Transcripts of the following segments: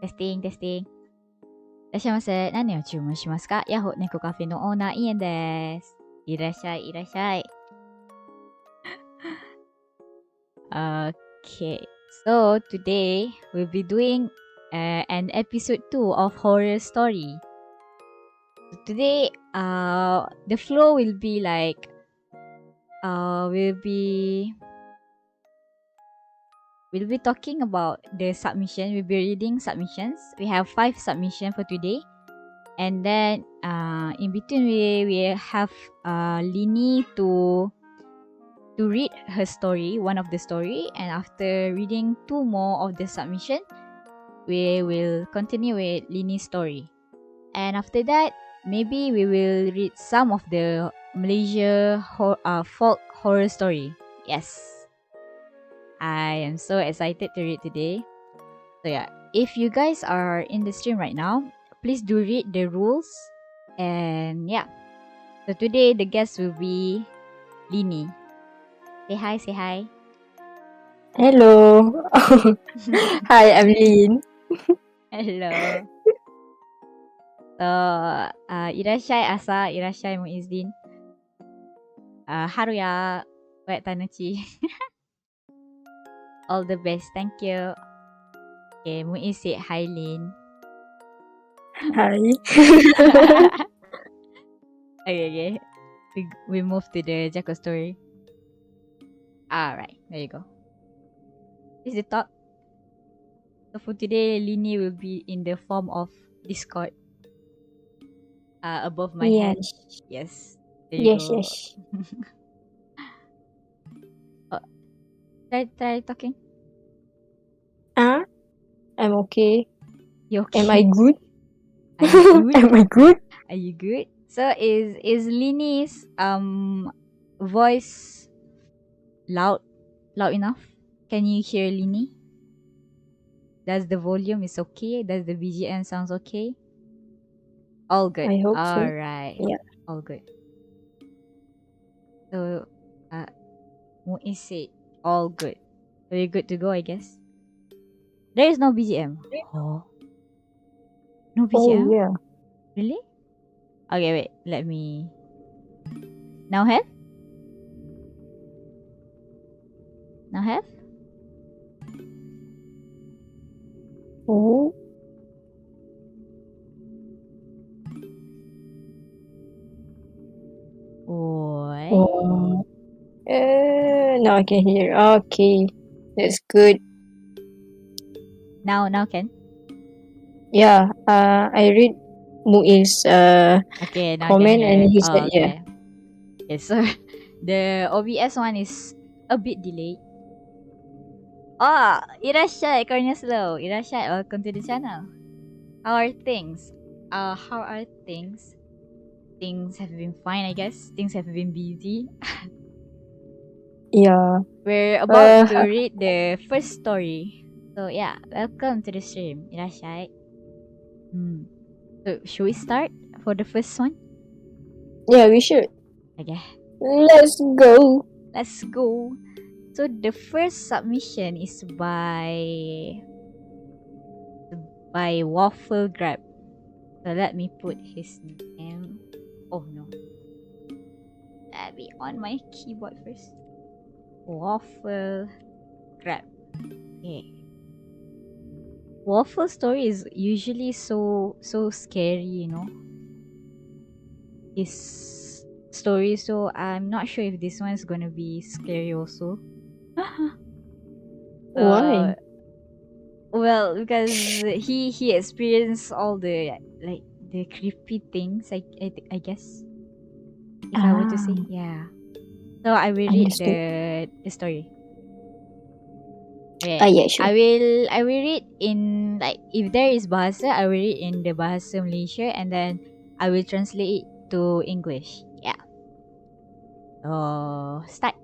Testing, testing. いらっしゃいませ。何を注文しますか？ヤホー猫カフェのオーナーイエンです。いらっしゃい、いらっしゃい。Okay, so today we'll be doing an episode 2 of horror story. So today, the flow will be like, we'll be talking about the submission. We'll be reading submissions. We have 5 submissions for today. And then in between we have Lini to read her story, one of the story, and after reading 2 more of the submission, we will continue with Lini's story. And after that, maybe we will read some of the Malaysia folk horror story. Yes. I am so excited to read today. So yeah, if you guys are in the stream right now, please do read the rules. And yeah, so today the guest will be Lini. Say hi, say hi. Hello. Hi, I'm Lynn. Hello. So, いらっしゃい朝、いらっしゃいMuizdin. Haruya, wait Tanuchi. All the best, thank you. Okay, Muiz say hi Lynn. Hi. Okay. We move to the Jacko story. Alright, there you go. This is the talk. So for today, Lini will be in the form of Discord. Above my head. Yes. There you go. Yes. Try talking. I'm okay. You okay? Am I good? Are you good? Am I good? Are you good? So is Lini's voice loud enough? Can you hear Lini? Does the volume is okay? Does the BGM sounds okay? All good. I hope so. Alright. Yeah. All good. So Muiz said all good. So we're good to go, I guess. There is no BGM. Oh. No BGM? Oh, yeah. Really? Okay, wait. Let me... Now have? Now have? Oh. Oi. Oh. Now I can hear. Okay. That's good. Now can? Yeah. I read Muiz's Okay, now comment can hear. and he said, okay. yeah. Okay, so the OBS one is a bit delayed. Irashai, Kornya Slow. Irashai, welcome to the channel. How are things? How are things? Things have been fine, I guess. Things have been busy. Yeah. We're about to read the first story. So yeah, welcome to the stream. Irashai. So should we start for the first one? Yeah, we should. Okay. Let's go. Let's go. So the first submission is by Waffle Grab. So let me put his name. Oh no. Let me on my keyboard first. Waffle Grab. Okay. Waffle story is usually so scary, you know. His story, so I'm not sure if this one is gonna be scary also. Why? Well, because he experienced all the like the creepy things. I guess. If I were to say, yeah. So I will read the story. Okay. Yeah, sure. I will read in like if there is bahasa, I will read in the bahasa Malaysia and then I will translate it to English. Yeah. Start.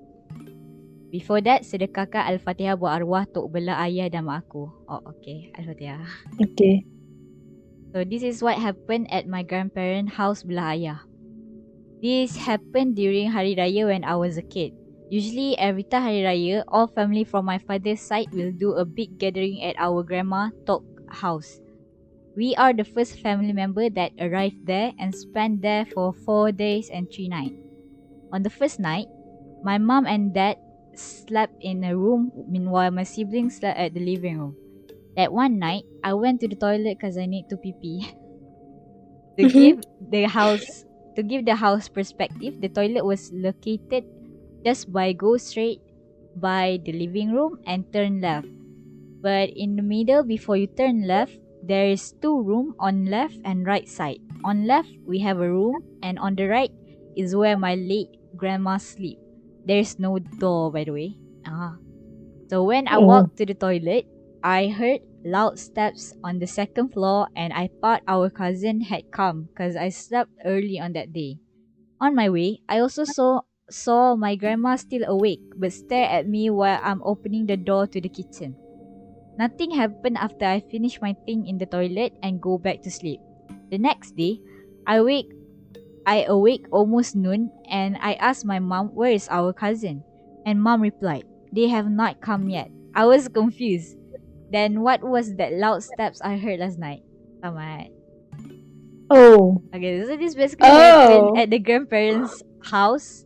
Before that, sedekahkan Al-Fatihah buat arwah Tok Bela ayah dan mak aku. Oh, okay. Al-Fatihah. Okay. So this is what happened at my grandparents' house belah ayah. This happened during Hari Raya when I was a kid. Usually every time Hari Raya, all family from my father's side will do a big gathering at our grandma Tok house. We are the first family member that arrived there and spent there for 4 days and 3 nights. On the first night, my mom and dad slept in a room, meanwhile my siblings slept at the living room. That one night, I went to the toilet because I need to pee pee. to give the house perspective, the toilet was located just by go straight by the living room and turn left. But in the middle, before you turn left, there is two rooms on left and right side. On left, we have a room, and on the right is where my late grandma sleep. There's no door, by the way. So when I walked to the toilet, I heard loud steps on the second floor, and I thought our cousin had come because I slept early on that day. On my way, I also saw my grandma still awake but stare at me while I'm opening the door to the kitchen. Nothing happened after I finish my thing in the toilet and go back to sleep. The next day, I awake almost noon and I asked my mom where is our cousin. And mom replied, they have not come yet. I was confused. Then what was that loud steps I heard last night? Tamat. Oh. Okay, so this basically happened at the grandparents' house.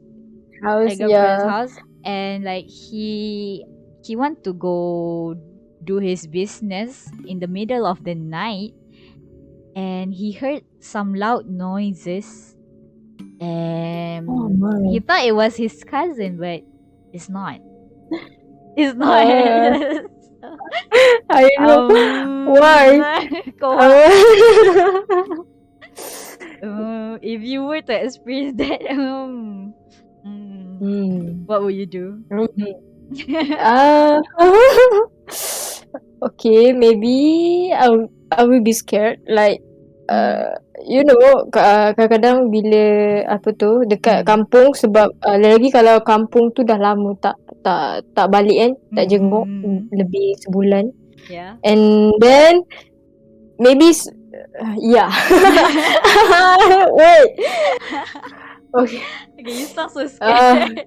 House, and like he want to go do his business in the middle of the night, and he heard some loud noises, and he thought it was his cousin, but it's not. It's not. I know why. If you were to experience that, what would you do? Okay, maybe I will be scared. Like, you know, kadang-kadang bila dekat kampung, sebab lagi kalau kampung tu dah lama tak balik kan, tak jenguk lebih sebulan. Yeah. And then maybe yeah. Wait. Okay. Okay, you sound so scared.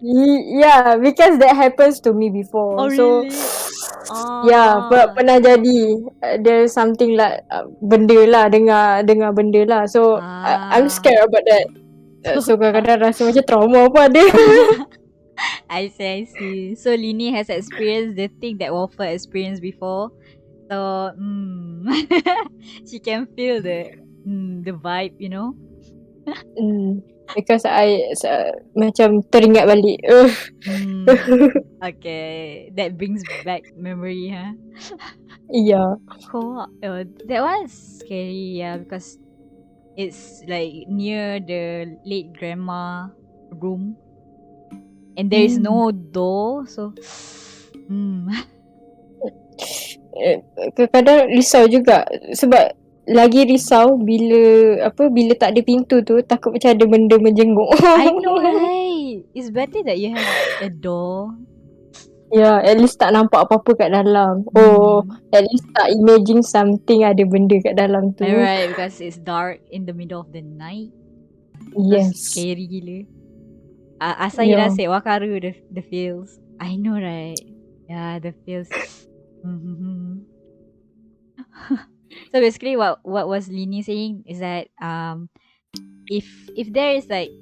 Yeah, because that happens to me before. Oh, so, really? Yeah, pernah jadi. There's something like benda lah, dengar benda lah. So, I'm scared about that. So, kadang-kadang rasa macam trauma pun ada. I see. So, Lini has experienced the thing that Waffle experienced before. So, she can feel the vibe, you know? Because I macam teringat balik. Okay, that brings back memory, huh? Yeah. Cool. That one's scary, yeah, because it's like near the late grandma room, and there is no door, so. Kadang risau juga sebab lagi risau bila tak ada pintu tu, takut macam ada benda menjenguk. I know, right? It's better that you have a door. Yeah, at least tak nampak apa-apa kat dalam. At least tak imagine something ada benda kat dalam tu. Right, because it's dark in the middle of the night. Yes. So scary gila. Asal you rasa wakaru the feels. I know, right? Yeah, the feels. So basically what was Lini saying is that if there is like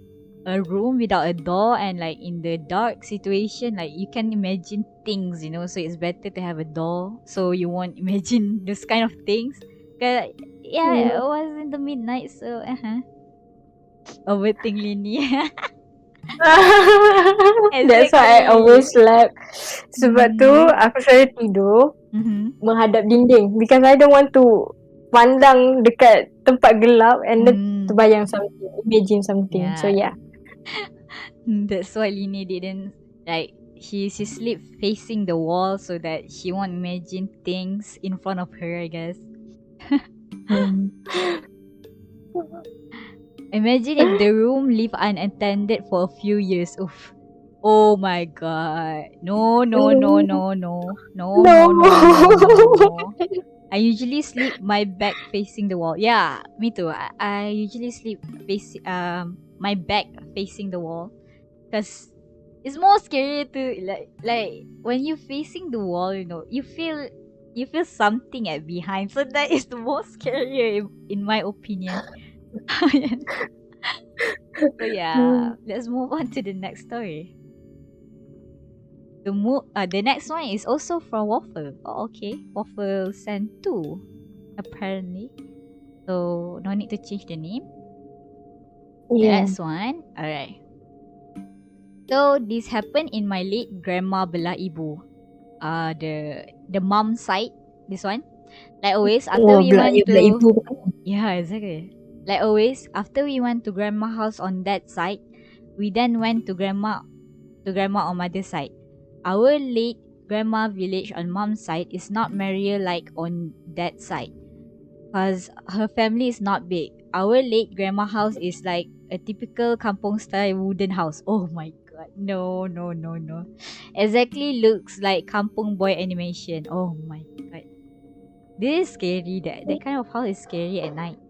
a room without a door and like in the dark situation, like you can imagine things, you know, so it's better to have a door so you won't imagine those kind of things. Cause it was in the midnight, so overthink Lini. That's why I always slept. Sebab tu aku selalu tidur menghadap dinding, because I don't want to pandang dekat tempat gelap and then terbayang something, imagine something. So yeah. That's why Lini didn't like she sleep facing the wall so that she won't imagine things in front of her, I guess. Imagine if the room lived unattended for a few years. Oof. Oh my god. No. I usually sleep my back facing the wall. Yeah, me too. I usually sleep my back facing the wall, because it's more scary to like when you facing the wall, you know, you feel you feel something at behind. So that is the most scarier in my opinion. So yeah, let's move on to the next story. The next one is also from Waffle. Oh, okay. Waffle sent 2, apparently. So no need to change the name. The Yeah. next one. Alright. So this happened in my late grandma belah ibu. The mom side. This one. Like always, after Wah, we went belah to ibu. yeah, exactly. Like always, after we went to grandma house on that side, we then went to grandma on mother's side. Our late grandma village on mom's side is not merrier like on that side, cause her family is not big. Our late grandma house is like a typical kampong style wooden house. Oh my god, no, no, no, no. Exactly looks like kampong boy animation. Oh my god, this is scary. That kind of house is scary at night.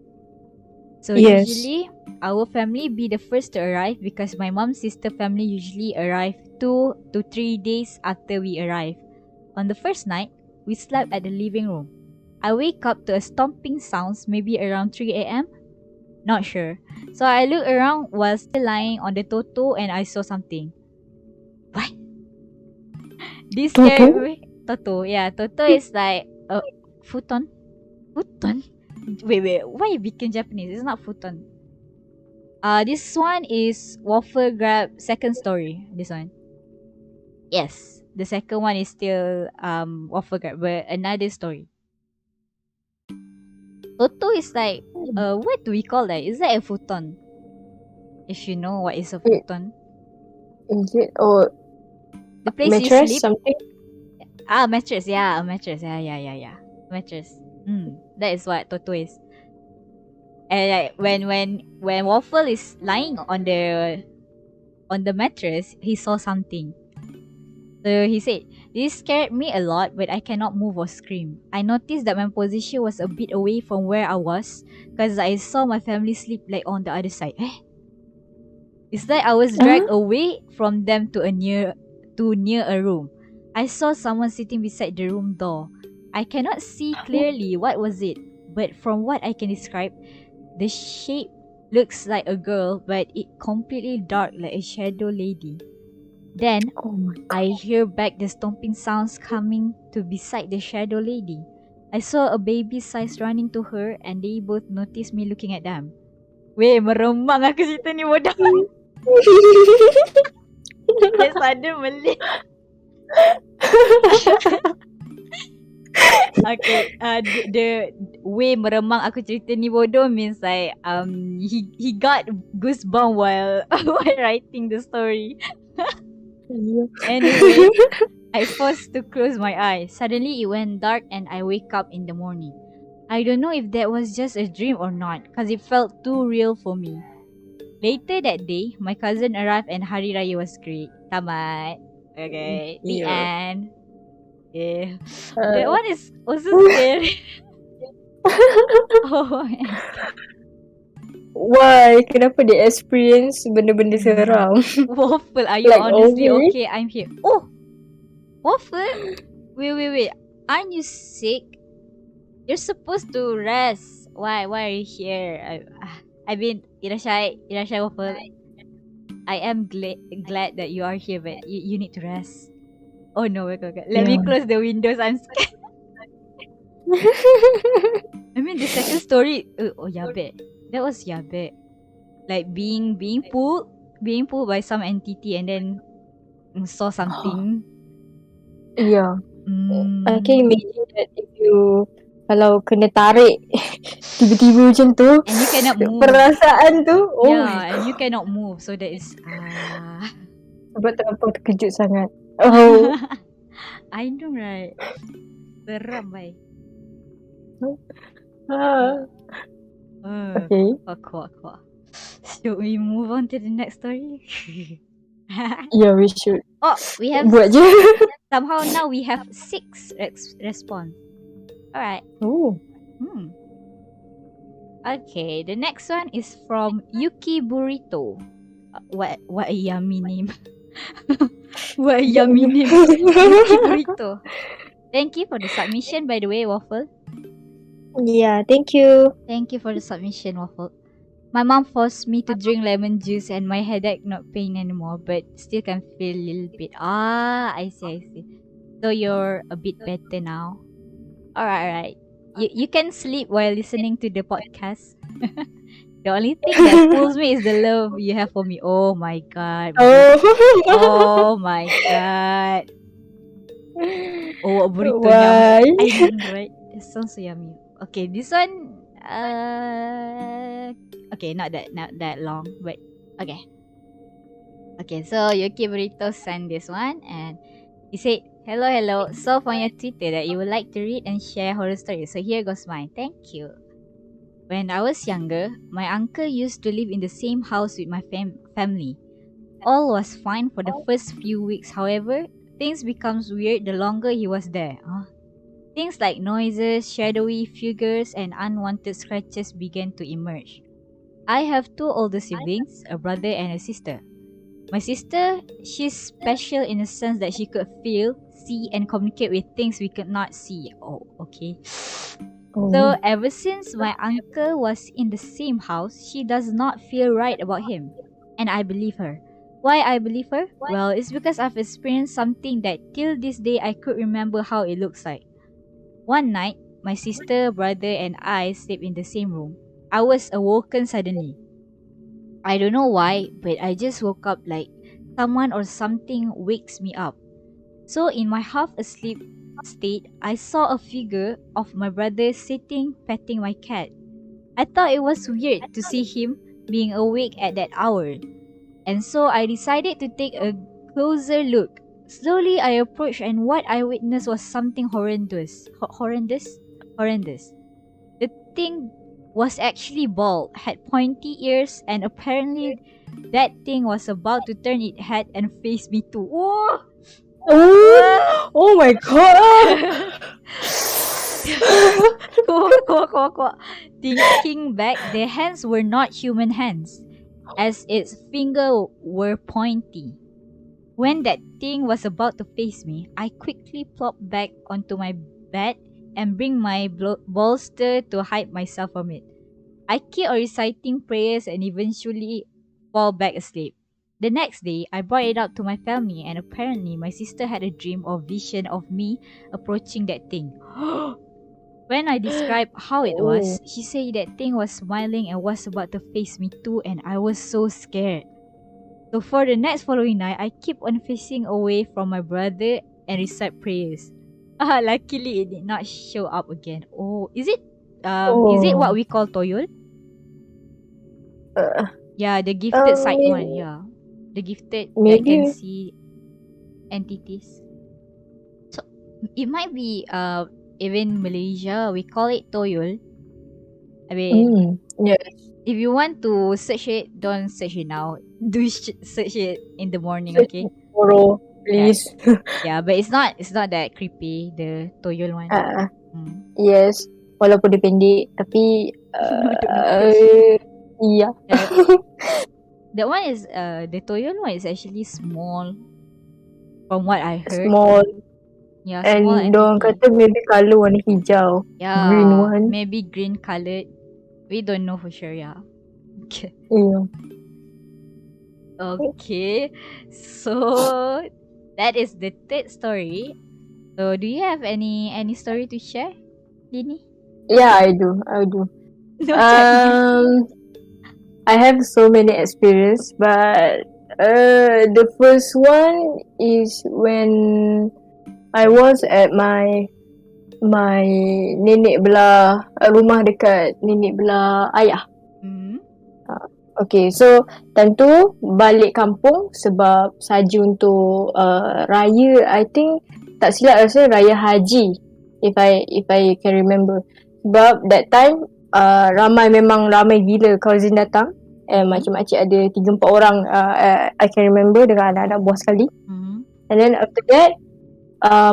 So Yes. usually our family be the first to arrive because my mom's sister family usually arrive 2 to 3 days after we arrive. On the first night, we slept at the living room. I wake up to a stomping sounds maybe around 3 a.m. Not sure. So I look around while still lying on the toto and I saw something. What? This scared Toto? me. Toto, yeah. Toto is like a futon. Futon? Wait. Why it became Japanese? It's not futon. This one is Waffle Grab second story. This one. Yes. The second one is still Waffle Grab, but another story. Toto is like what do we call that? Is that a futon? If you know what is a futon. Is it? Or The place you mattress? sleep. Something? Mattress, yeah, a mattress. Yeah. Mattress. That is what Toto is. And like when Waffle is lying on the mattress, he saw something. So he said, "This scared me a lot, but I cannot move or scream. I noticed that my position was a bit away from where I was because I saw my family sleep like on the other side. It's like I was dragged away from them to near a room. I saw someone sitting beside the room door. I cannot see clearly what was it, but from what I can describe, the shape looks like a girl, but it completely dark like a shadow lady. Then Oh my god. I hear back the stomping sounds coming to beside the shadow lady. I saw a baby size running to her and they both noticed me looking at them. Weh, meremang aku cerita ni bodoh. Yes, ada Malay. Okay, the way meremang aku cerita ni bodoh means like he got goosebumps while writing the story. Anyway, I forced to close my eyes. Suddenly it went dark and I wake up in the morning. I don't know if that was just a dream or not because it felt too real for me. Later that day, my cousin arrived and Hari Raya was great. Tamat. Okay, the end. Yeah. That one is also scary. Oh my god. Why? Kenapa dia experience benda-benda seram? Waffle, are you Like honestly always? okay? I'm here. Oh! Waffle? Wait. Aren't you sick? You're supposed to rest. Why are you here? I mean, Irashai Waffle. I am glad that you are here, but you need to rest. Oh no, wait. Let me close the windows. I'm scared. I mean, the second story. Oh, yabe. That was yabe. Like being pulled by some entity and then saw something. Yeah. I can imagine that if you kalau kena tarik tiba-tiba macam tu, and you cannot move. Perasaan tu. Yeah, and you cannot move. So that is Sebab terlampau terkejut sangat. Oh. I know, right? Seram, bye. Okay. Cool. Should we move on to the next story? Yeah, we should. Oh, we have Buat je. somehow now we have 6 response. Alright. Oh. Okay, the next one is from Yuki Burrito. What a yummy name. What a yummy name. Yuki Burrito. Thank you for the submission, by the way, Waffle. Yeah, thank you. Thank you for the submission, Waffle. My mom forced me to drink lemon juice and my headache not pain anymore, but still can feel a little bit. I see. So you're a bit better now. Alright. You can sleep while listening to the podcast. The only thing that pulls me is the love you have for me. Oh my god. Oh my god. Oh, burrito Why? nyamuk. I know, right? It sounds so yummy. Okay, this one. Okay, not that long, but okay. Okay, so Yuki Burrito sent this one, and he said, "Hello. So on your Twitter that you would like to read and share horror stories. So here goes mine. Thank you. When I was younger, my uncle used to live in the same house with my family. All was fine for the first few weeks. However, things becomes weird the longer he was there. Things like noises, shadowy figures, and unwanted scratches began to emerge. I have two older siblings, a brother and a sister. My sister, she's special in the sense that she could feel, see, and communicate with things we could not see. Oh, okay. So ever since my uncle was in the same house, she does not feel right about him. And I believe her. Why I believe her? Well, it's because I've experienced something that till this day I could remember how it looks like. One night, my sister, brother, and I slept in the same room. I was awoken suddenly. I don't know why, but I just woke up like someone or something wakes me up. So in my half asleep state, I saw a figure of my brother sitting petting my cat. I thought it was weird to see him being awake at that hour. And so I decided to take a closer look. Slowly I approached and what I witnessed was something horrendous. Horrendous. The thing was actually bald, had pointy ears, and apparently that thing was about to turn its head and face me too. Oh! Oh my god! Thinking back, the hands were not human hands, as its fingers were pointy. When that thing was about to face me, I quickly plopped back onto my bed and bring my bolster to hide myself from it. I kept on reciting prayers and eventually fall back asleep. The next day, I brought it up to my family and apparently my sister had a dream or vision of me approaching that thing. When I described how it was, she said that thing was smiling and was about to face me too and I was so scared. So for the next following night, I keep on facing away from my brother and recite prayers. Luckily it did not show up again. Is it what we call toyol? Yeah, the gifted sight one. Yeah, the gifted that can see entities. So it might be even Malaysia we call it toyol. I mean, yes. If you want to search it, don't search it now. Do search it in the morning, Search okay? tomorrow, please. Yeah, but it's not that creepy, the toyol one. Yes, walaupun dia pendek tapi yeah. That one is the toyol one is actually small from what I heard. Small. Yeah, and small and diorang kata maybe colour warna hijau. Yeah, green one. Maybe green coloured. We don't know for sure, yeah. Okay. Yeah. Okay. So that is the third story. So do you have any story to share, Lini? Yeah, I do. I have so many experience, but the first one is when I was at my nenek belah rumah dekat nenek belah ayah. Okay, so time tu balik kampung sebab saja untuk raya, I think tak silap rasa raya haji, if I can remember. Sebab that time memang ramai gila cousin datang, and makcik-makcik ada 3-4 orang, I can remember, dengan anak-anak buah sekali. And then after that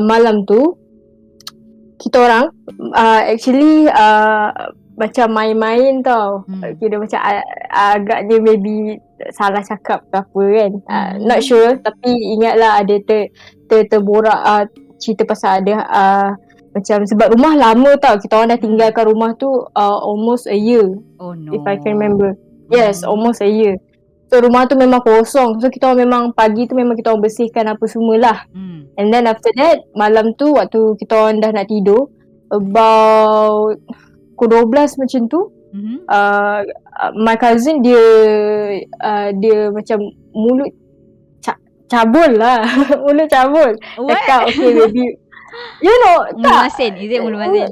malam tu kita orang actually macam main-main tau. Kira macam agaknya maybe salah cakap ke apa kan. Not sure, tapi ingatlah ada terborak cerita pasal ada macam sebab rumah lama tau. Kita orang dah tinggalkan rumah tu almost a year. Oh no. If I can remember. Yes, almost a year. So rumah tu memang kosong. So kita orang memang pagi tu memang kita orang bersihkan apa semualah. And then after that, malam tu waktu kita orang dah nak tidur, about pukul 12 macam tu, my cousin dia macam mulut cabul lah. Mulut cabul. Cakap, okay baby, you know, mulut masin. Is it mulut masin?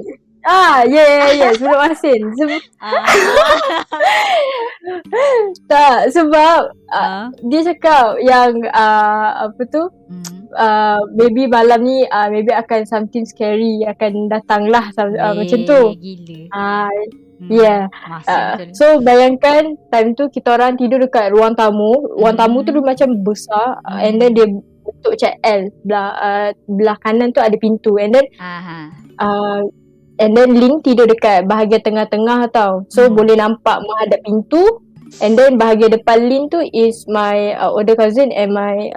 Yes, mulut masin. Tak, sebab dia cakap yang apa tu, maybe malam ni maybe akan something scary akan datang lah, macam tu. Gila. Yeah. So bayangkan time tu kita orang tidur dekat ruang tamu. Ruang tamu tu dia macam besar, and then dia bentuk macam L. Belah kanan tu ada pintu, and then and then Lin tidur dekat bahagian tengah-tengah tau. So boleh nampak menghadap pintu, and then bahagian depan Lin tu is my older cousin and my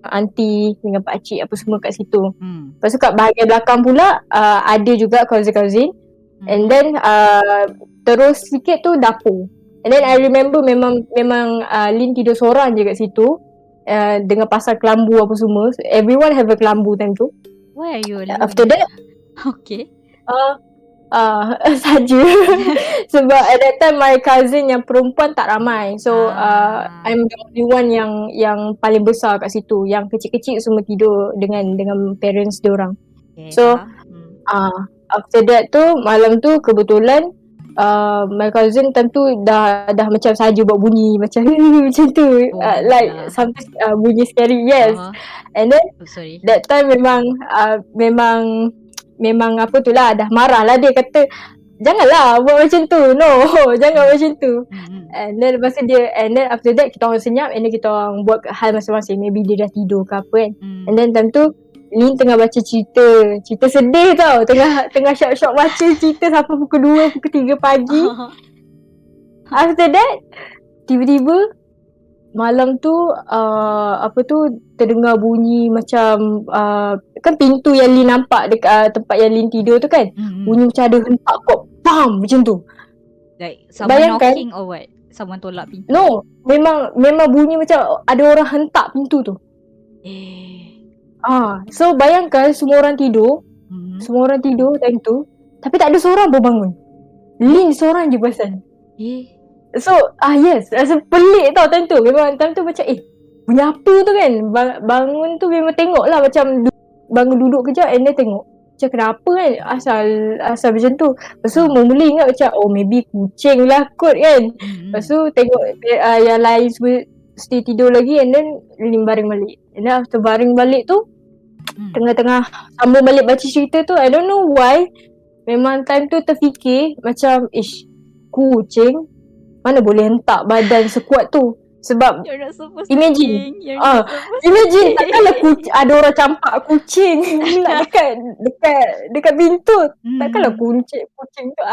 auntie dengan pakcik apa semua kat situ. Lepas tu kat bahagian belakang pula ada juga cousin-cousin. And then terus sikit tu dapur. And then I remember memang Lin tidur seorang je kat situ, dengan pasal kelambu apa semua. Everyone have a kelambu time tu. Why are you alone? After that, okay. Saja. Sebab at that time my cousin yang perempuan tak ramai. So I'm the only one yang paling besar kat situ. Yang kecil-kecil semua tidur dengan parents diorang. Okay, so after that tu, malam tu kebetulan my cousin time tu dah macam saja buat bunyi macam macam tu, like something bunyi scary. Yes. And then that time memang apa tu lah, dah marah lah. Dia kata janganlah buat macam tu, no, jangan macam tu. And then lepas tu and then after that kita orang senyap, and then kita orang buat hal masing-masing. Maybe dia dah tidur ke apa kan. And then time tu Lin tengah baca cerita sedih tau. Tengah syok-syok baca cerita sampai pukul 2, pukul 3 pagi. After that, tiba-tiba malam tu apa tu, terdengar bunyi macam kan pintu yang Lin nampak dekat tempat yang Lin tidur tu kan. Bunyi macam ada hentak kuat, bam, macam tu. Like someone bayangkan, knocking or what? Someone tolak pintu? No, memang bunyi macam ada orang hentak pintu tu. So bayangkan semua orang tidur. Semua orang tidur time tu, tapi tak ada seorang pun bangun. Lin seorang je perasan. So yes, rasa pelik tau time tu. Memang time tu macam bunyi apa tu kan. Bangun tu memang tengok lah, macam bangun duduk kejap and then tengok macam kenapa kan, asal macam tu. Lepas tu mula ingat macam maybe kucing lah kot kan. Lepas tu tengok yang lain semua stay tidur lagi, and then Lin baring balik. And then after baring balik tu, tengah-tengah sambung balik baca cerita tu, I don't know why, memang time tu terfikir macam kucing mana boleh hentak badan sekuat tu. Sebab imagine takkanlah ada orang campak kucing pula dekat pintu. Takkanlah kucing tu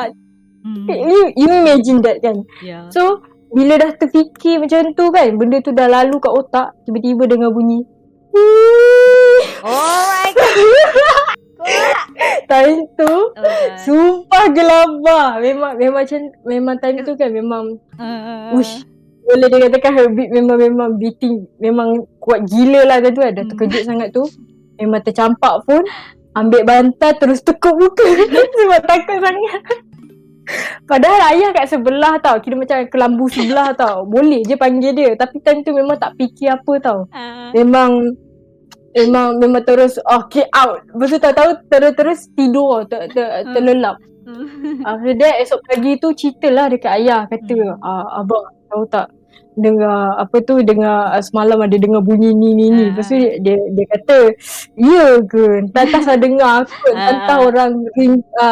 you imagine that kan. So bila dah terfikir macam tu kan, benda tu dah lalu kat otak, tiba-tiba dengar bunyi. Oh my god. Time tu sumpah gelabah. Memang time tu kan memang boleh dikatakan heartbeat memang beating, memang kuat gila lah time tu kan. Dah terkejut sangat tu, memang tercampak pun, ambil bantal terus tekuk muka sebab takut sangat. Padahal ayah kat sebelah tau, kira macam kelambu sebelah tau, boleh je panggil dia. Tapi time tu memang tak fikir apa tau. Memang terus okay out. Lepas tu tahu terus tidur, terlelap. After that esok pagi tu ceritalah dekat ayah, kata abang tahu tak, dengar apa tu, dengar semalam ada dengar bunyi ni. Lepas tu dia kata ya ke, tak salah dengar kot, entah orang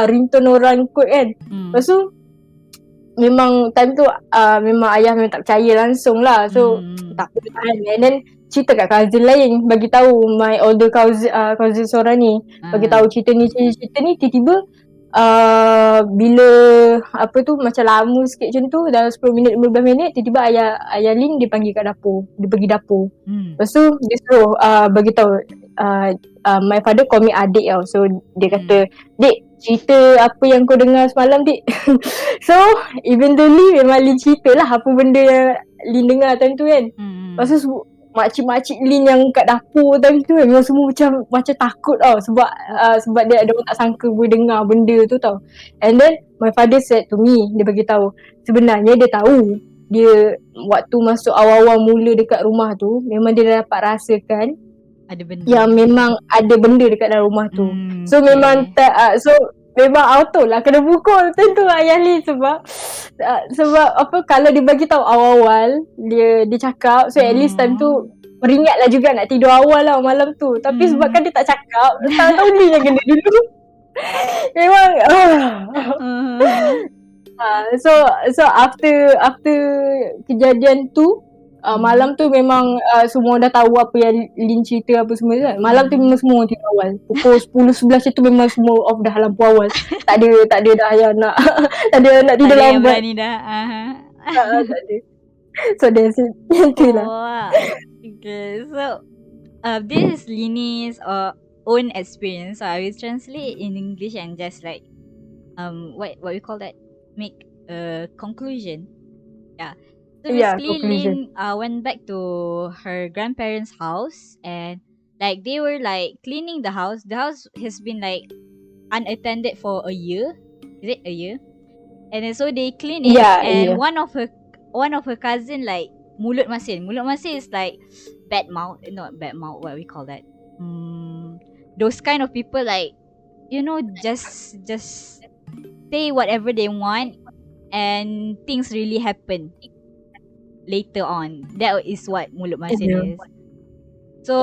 ringtone orang kot kan. Lepas tu memang time tu memang ayah memang tak percaya langsung lah. So tak apa tahan. And then cerita kat cousin lain, bagi tahu my older cousin seorang ni, bagi tahu cerita ni, tiba-tiba bila apa tu macam lama sikit macam tu, dalam 10 minit 15 minit, tiba-tiba ayah Lin dia panggil kat dapur, dia pergi dapur. Lepas tu dia suruh bagi tahu my father call me adik tau. So dia kata, "Dik, cerita apa yang kau dengar semalam, Dik." So eventually memang Lin cerita lah apa benda yang Lin dengar time tu kan. Lepas tu makcik-makcik Lin yang kat dapur time tu memang semua macam takut tau. Sebab dia ada orang tak sangka boleh dengar benda tu tau. And then my father said to me, dia bagi tahu sebenarnya dia tahu dia waktu masuk awal-awal mula dekat rumah tu memang dia dah dapat rasakan ada benda yang memang ada benda dekat dalam rumah tu. So memang memang auto lah kena pukul tentu ayah Lin sebab apa kalau dia bagi tahu awal-awal dia cakap, so at least time tu beringat lah juga nak tidur awal lah malam tu. Tapi sebab kan dia tak cakap, tahu Lin yang kena dulu. Memang so after kejadian tu malam tu memang semua dah tahu apa yang Lin cerita apa semua kan. Malam tu memang semua tidur awal. Pukul 10-11 tu memang semua off dah lampu awal. Tak ada dah yang nak tak ada nak tidur lambat. Berani dah. Tak ada. So that's it. Itulah. Wow. Okay. So this is Lini's own experience. So I will translate in English and just like what we call that, make a conclusion. Yeah. So basically Lin went back to her grandparents' house and like they were like cleaning the house. The house has been like unattended for a year. Is it a year? And then so they clean it and one of her cousin like mulut masin. Mulut masin is like bad mouth, not bad mouth, what we call that? Those kind of people like, you know, just say whatever they want and things really happen later on. That is what mulut masin is. So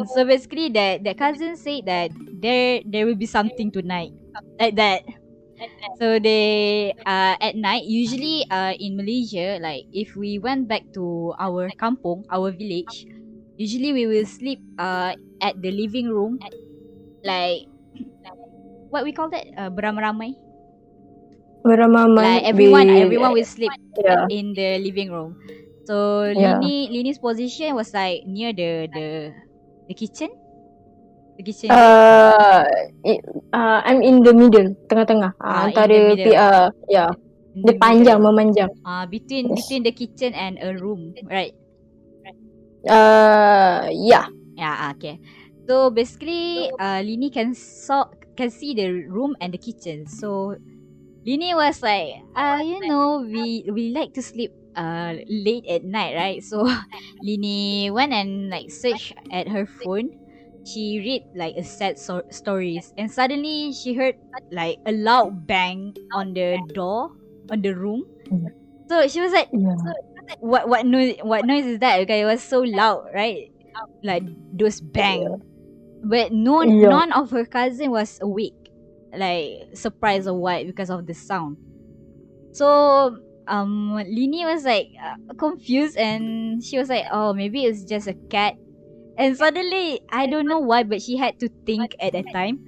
so basically that cousin said that there will be something tonight like that. So they at night usually in Malaysia, like if we went back to our kampung, our village, usually we will sleep at the living room, like what we call that, beramai-ramai. Like everyone will sleep in the living room. So Lini's position was like near the kitchen. The kitchen. I'm in the middle, tengah-tengah. Antara dia panjang memanjang. Between the kitchen and a room, right? Yeah, okay. So basically Lini can see the room and the kitchen. So Lini was like, you know, we like to sleep late at night, right? So Lini went and like search at her phone. She read like a sad stories, and suddenly she heard like a loud bang on the door on the room. So she was like, what noise is that? Because it was so loud, right? Like those bang. But none of her cousin was awake, like surprised or what because of the sound. So Lini was like confused, and she was like, oh, maybe it's just a cat. And suddenly, I don't know why, but she had to think at a time.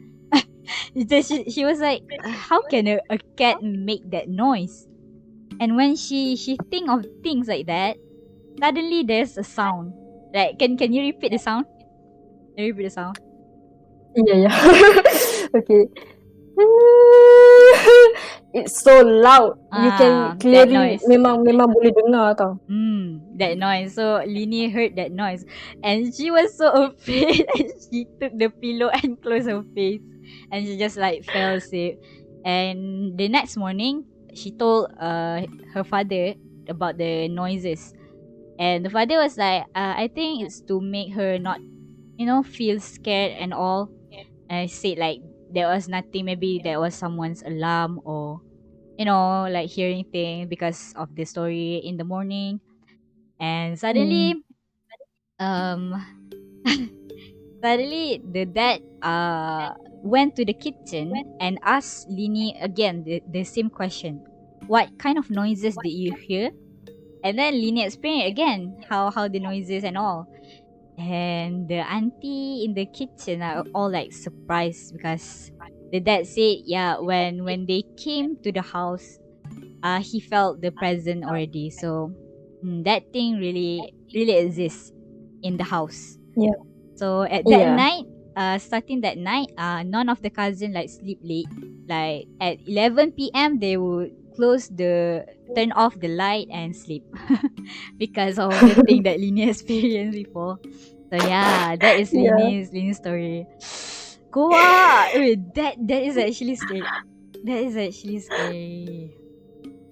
She was like, how can a cat make that noise? And when she think of things like that, suddenly there's a sound. Like, can you repeat the sound? Can you repeat the sound? Yeah. Okay. It's so loud. You can clearly memang boleh dengar tau. That noise. So Lini heard that noise and she was so afraid and she took the pillow and closed her face and she just like fell asleep. And the next morning she told her father about the noises, and the father was like, I think it's to make her not, you know, feel scared and all. And said like there was nothing, maybe there was someone's alarm or, you know, like hearing things because of the story in the morning. And suddenly suddenly the dad went to the kitchen and asked Lini again the same question. What kind of noises did you hear? And then Lini explained again how the noises and all. And the auntie in the kitchen are all like surprised because the dad said, when they came to the house, he felt the presence already. So that thing really exists in the house. Yeah. So at that Yeah. night, starting that night, none of the cousin like sleep late. Like at 11 p.m. they would turn off the light and sleep because of the thing that Lini experienced before. So yeah, that is Yeah. Lini's story. Goa, wait, that is actually scary. That is actually scary.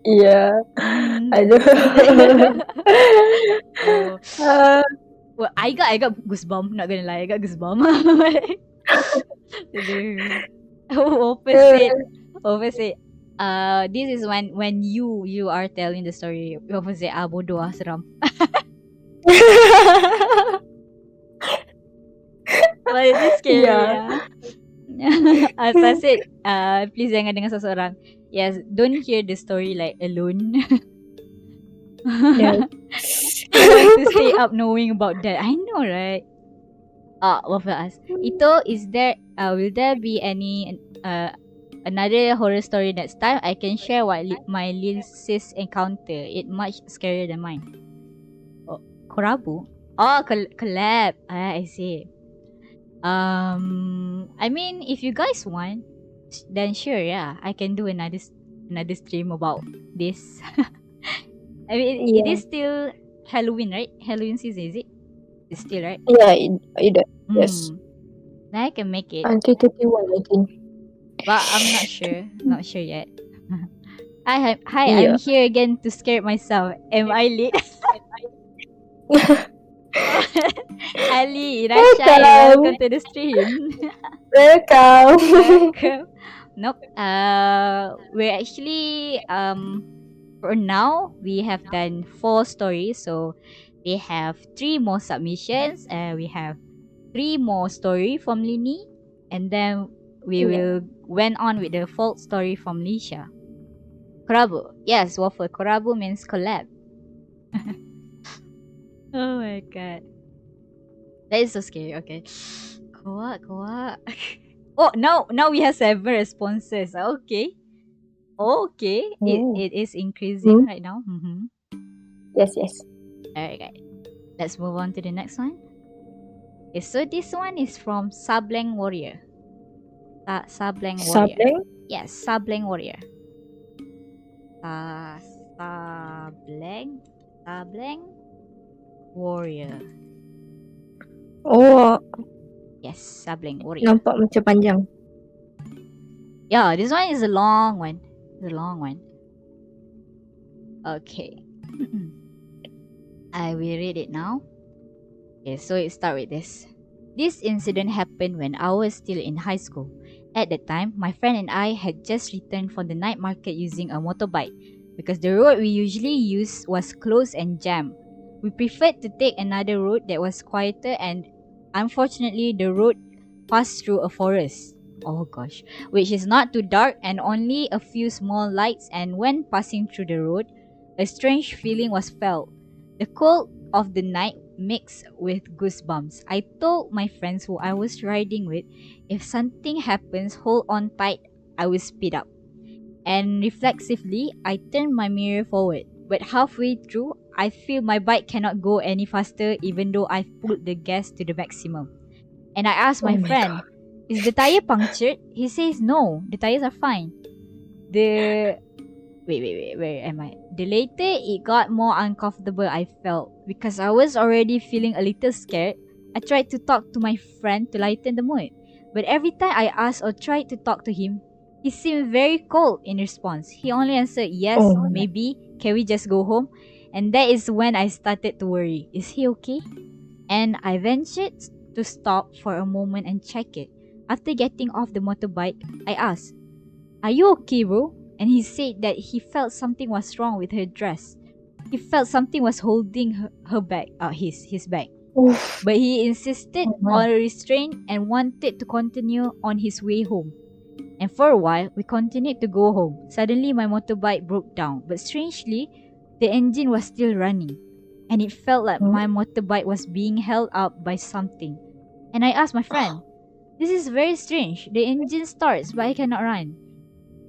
Yeah. Mm. I know. Oh, uh, well, I got goosebump. Not gonna lie, I got goosebump. Opposite, opposite. This is when you are telling the story. Opposite, bodoh seram. But it is scary, yeah. yeah. As I said, please jangan dengan seseorang. Yes, don't hear the story like alone. Yeah. You want to stay up knowing about that. I know, right? What for us? Ito, will there be any another horror story next time? I can share what my little sis encounter. It much scarier than mine. Oh, Korabu? Oh, collab. I see. I mean, if you guys want, then sure, yeah, I can do another stream about this. I mean, it Yeah. is still Halloween, right? Halloween season, is it? It's still, right? Yeah, it does. Yes. Then I can make it. Until 31, I think. But I'm not sure. Not sure yet. Hi, Yeah. I'm here again to scare myself. Am I late? Ali, Irashai, welcome to the stream. Welcome. Nope. We're actually for now we have done 4 stories, so we have 3 more submissions, and we have 3 more story from Lini, and then we will went on with the 4th story from Lisha. Korabu. Yes, waffle. Korabu means collab. Oh my god. That is so scary. Okay. Koa. Oh, now we have 7 responses. Okay. It is increasing right now. Yes. Alright. Let's move on to the next one. Okay, so this one is from Sableng Warrior. Sableng Warrior. Sableng? Yes, Sableng Warrior. Sableng Warrior. Oh, Yes, Sableng Warrior. nampak macam panjang. Yeah, this one is a long one. Okay. I will read it now. Okay, so it starts with this. This incident happened when I was still in high school. At the time, my friend and I had just returned from the night market using a motorbike because the road we usually use was closed and jammed. We preferred to take another road that was quieter, and unfortunately the road passed through a forest. Oh gosh, which is not too dark and only a few small lights, and when passing through the road, a strange feeling was felt. The cold of the night mixed with goosebumps. I told my friends who I was riding with, if something happens, hold on tight, I will speed up. And reflexively, I turned my mirror forward. But halfway through, I feel my bike cannot go any faster even though I've pulled the gas to the maximum. And I asked my friend, is the tire punctured? He says no, the tires are fine. Wait, where am I? The later it got more uncomfortable I felt because I was already feeling a little scared. I tried to talk to my friend to lighten the mood, but every time I asked or tried to talk to him, he seemed very cold in response. He only answered yes, maybe, can we just go home? And that is when I started to worry. Is he okay? And I ventured to stop for a moment and check it. After getting off the motorbike, I asked, are you okay, bro? And he said that he felt something was wrong with her dress. He felt something was holding her back, his bag. But he insisted on restraint and wanted to continue on his way home. And for a while, we continued to go home. Suddenly, my motorbike broke down. But strangely, the engine was still running. And it felt like my motorbike was being held up by something. And I asked my friend, this is very strange. The engine starts, but I cannot run.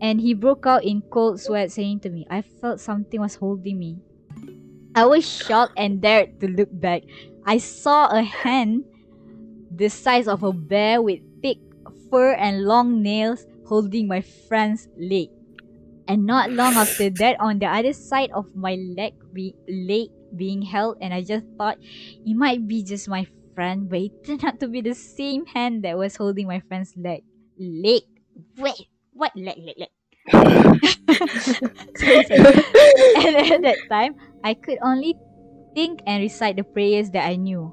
And he broke out in cold sweat saying to me, I felt something was holding me. I was shocked and dared to look back. I saw a hand the size of a bear with thick fur and long nails holding my friend's leg. And not long after that, on the other side of my leg being held, and I just thought it might be just my friend, but it turned out to be the same hand that was holding my friend's leg. Wait, what leg? sorry. And at that time, I could only think and recite the prayers that I knew.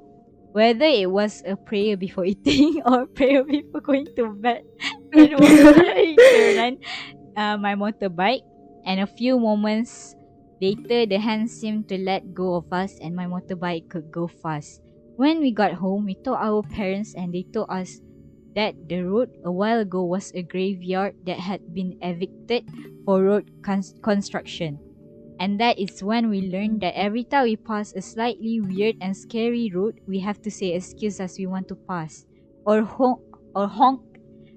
Whether it was a prayer before eating or a prayer before going to bed. And I turned my motorbike, and a few moments later, the hand seemed to let go of us and my motorbike could go fast. When we got home, we told our parents and they told us that the road a while ago was a graveyard that had been evicted for road construction. And that is when we learned that every time we pass a slightly weird and scary road, we have to say excuse as we want to pass, or honk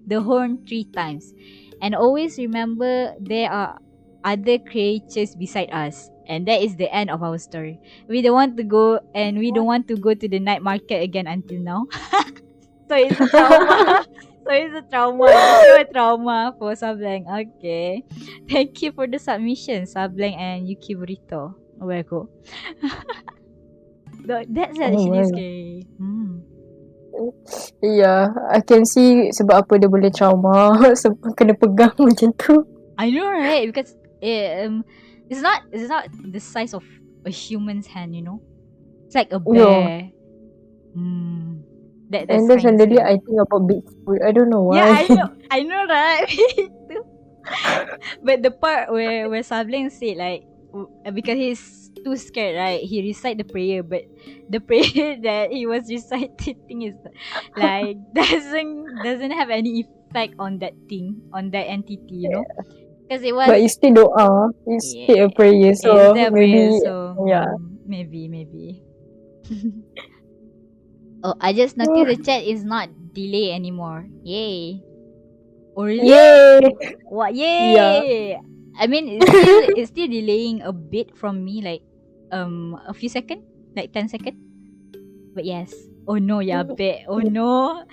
the horn 3 times. And always remember there are other creatures beside us. And that is the end of our story. We don't want to go to the night market again until now. So it's a trauma. It's still a trauma for Sableng. Okay. Thank you for the submission, Sableng and Yuki Burrito. Where go? That's actually scary. Yeah, I can see sebab apa dia boleh trauma sebab kena pegang macam tu. I know, right? Because it's not the size of a human's hand, you know. It's like a bear. That's and then suddenly I think about Bigfoot. I don't know why. Yeah, I know, right? But the part where Sableng said like because he's too scared, right? He recite the prayer, but the prayer that he was reciting is like doesn't have any effect on that thing, on that entity, you know. Because it was. But it's still doa. It's still a prayer, so maybe. Yeah. Maybe. Oh, I just noticed the chat is not delay anymore. Yay! Oh really? Yay! What? Yay! Yeah. I mean, it's still delaying a bit from me, like a few seconds, like 10 seconds. But yes. Oh no, yeah, bet. Oh no,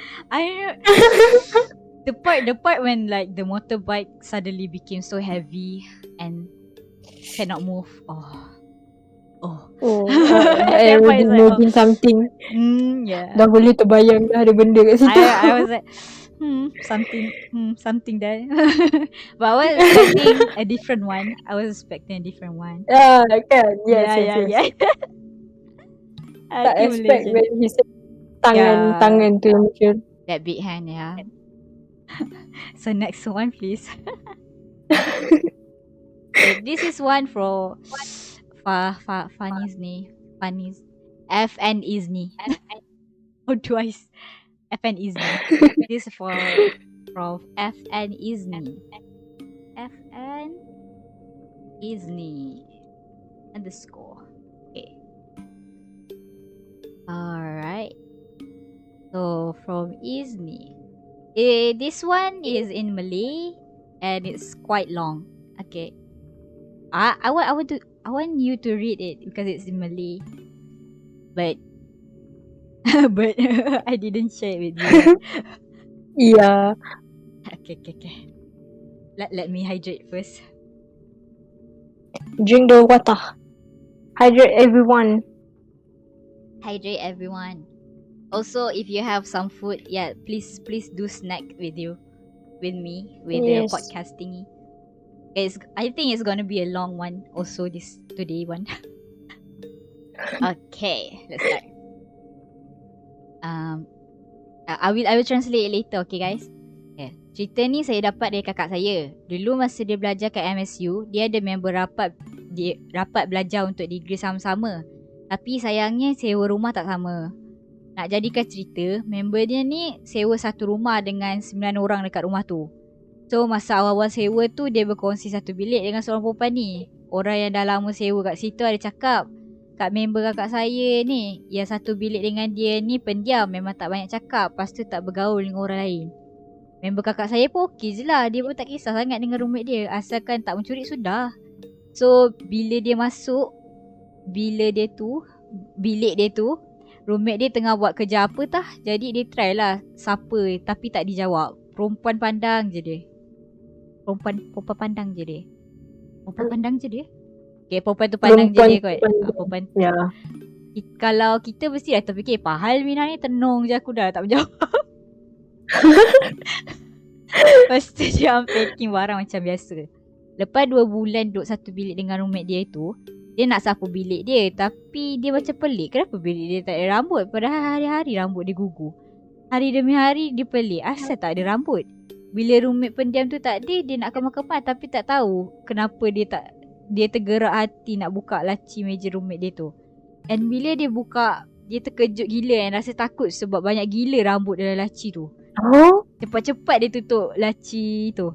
the part when like the motorbike suddenly became so heavy and cannot move. I already imagine something. Yeah. Dah boleh terbayang dah ada benda kat situ. I was like, something there. But I was expecting a different one. Yeah, kan? Yes. Yeah. Tak expect when he said tangan tu yang muncul. That big hand, yeah. So next one, please. Okay, this is one for Funny's F and Isni. How do I F and Isni? This is from F and Isni. F and Isni _ Okay. Alright. So from Isni. This one is in Malay and it's quite long. Okay. I want you to read it because it's in Malay. But I didn't share it with you. Yeah. Okay. Let me hydrate first. Drink the water. Hydrate everyone. Also, if you have some food, yeah, please do snack with me, with Yes. the podcast thingy. I think it's gonna be a long one. Also, today one. Okay, let's start. I will translate it later, okay guys? Okay. Cerita ni saya dapat dari kakak saya. Dulu masa dia belajar kat MSU, dia ada member rapat belajar untuk degree sama-sama. Tapi sayangnya sewa rumah tak sama. Nak jadikan cerita, member dia ni sewa satu rumah dengan 9 orang dekat rumah tu. So masa awal-awal sewa tu dia berkongsi satu bilik dengan seorang perempuan ni. Orang yang dah lama sewa kat situ ada cakap, kat member kakak saya ni, yang satu bilik dengan dia ni pendiam, memang tak banyak cakap, lepas tu tak bergaul dengan orang lain. Member kakak saya pun okey je lah, dia pun tak kisah sangat dengan roommate dia, asalkan tak mencuri sudah. So bila dia masuk bilik dia tu, roommate dia tengah buat kerja apa tah. Jadi dia try lah siapa, tapi tak dijawab. Perempuan pandang je dia. Perempuan pandang je dia. Perempuan pandang je dia. Okay, perempuan tu pandang je dia kot. Perempuan. Ya. Kalau kita mesti dah terfikir, pahal Mina ni tenung je, aku dah tak menjawab. Lepas tu dia unpacking barang macam biasa. Lepas 2 bulan duduk satu bilik dengan roommate dia tu, dia nak sapu bilik dia. Tapi dia macam pelik, kenapa bilik dia tak ada rambut? Padahal hari-hari rambut dia gugur. Hari demi hari dia pelik, asal tak ada rambut. Bila roommate pendiam tu tak ada, dia nak kemas-kemas tapi tak tahu kenapa dia tergerak hati nak buka laci meja roommate dia tu. And bila dia buka, dia terkejut gila and rasa takut sebab banyak gila rambut dalam laci tu. Cepat-cepat dia tutup laci tu.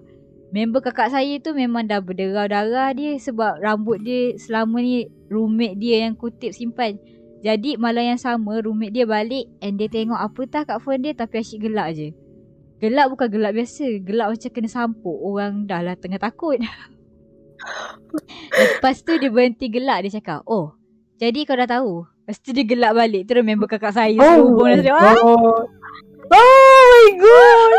Member kakak saya tu memang dah berdarah-darah dia sebab rambut dia selama ni roommate dia yang kutip simpan. Jadi malam yang sama roommate dia balik and dia tengok apa tak kat phone dia tapi asyik gelak je. Gelak bukan gelak biasa, gelak macam kena sampuk. Orang dah lah tengah takut. Lepas tu dia berhenti gelak, dia cakap, oh, jadi kau dah tahu. Lepas tu dia gelak balik. Terus member kakak saya hubung dah cakap, oh my god.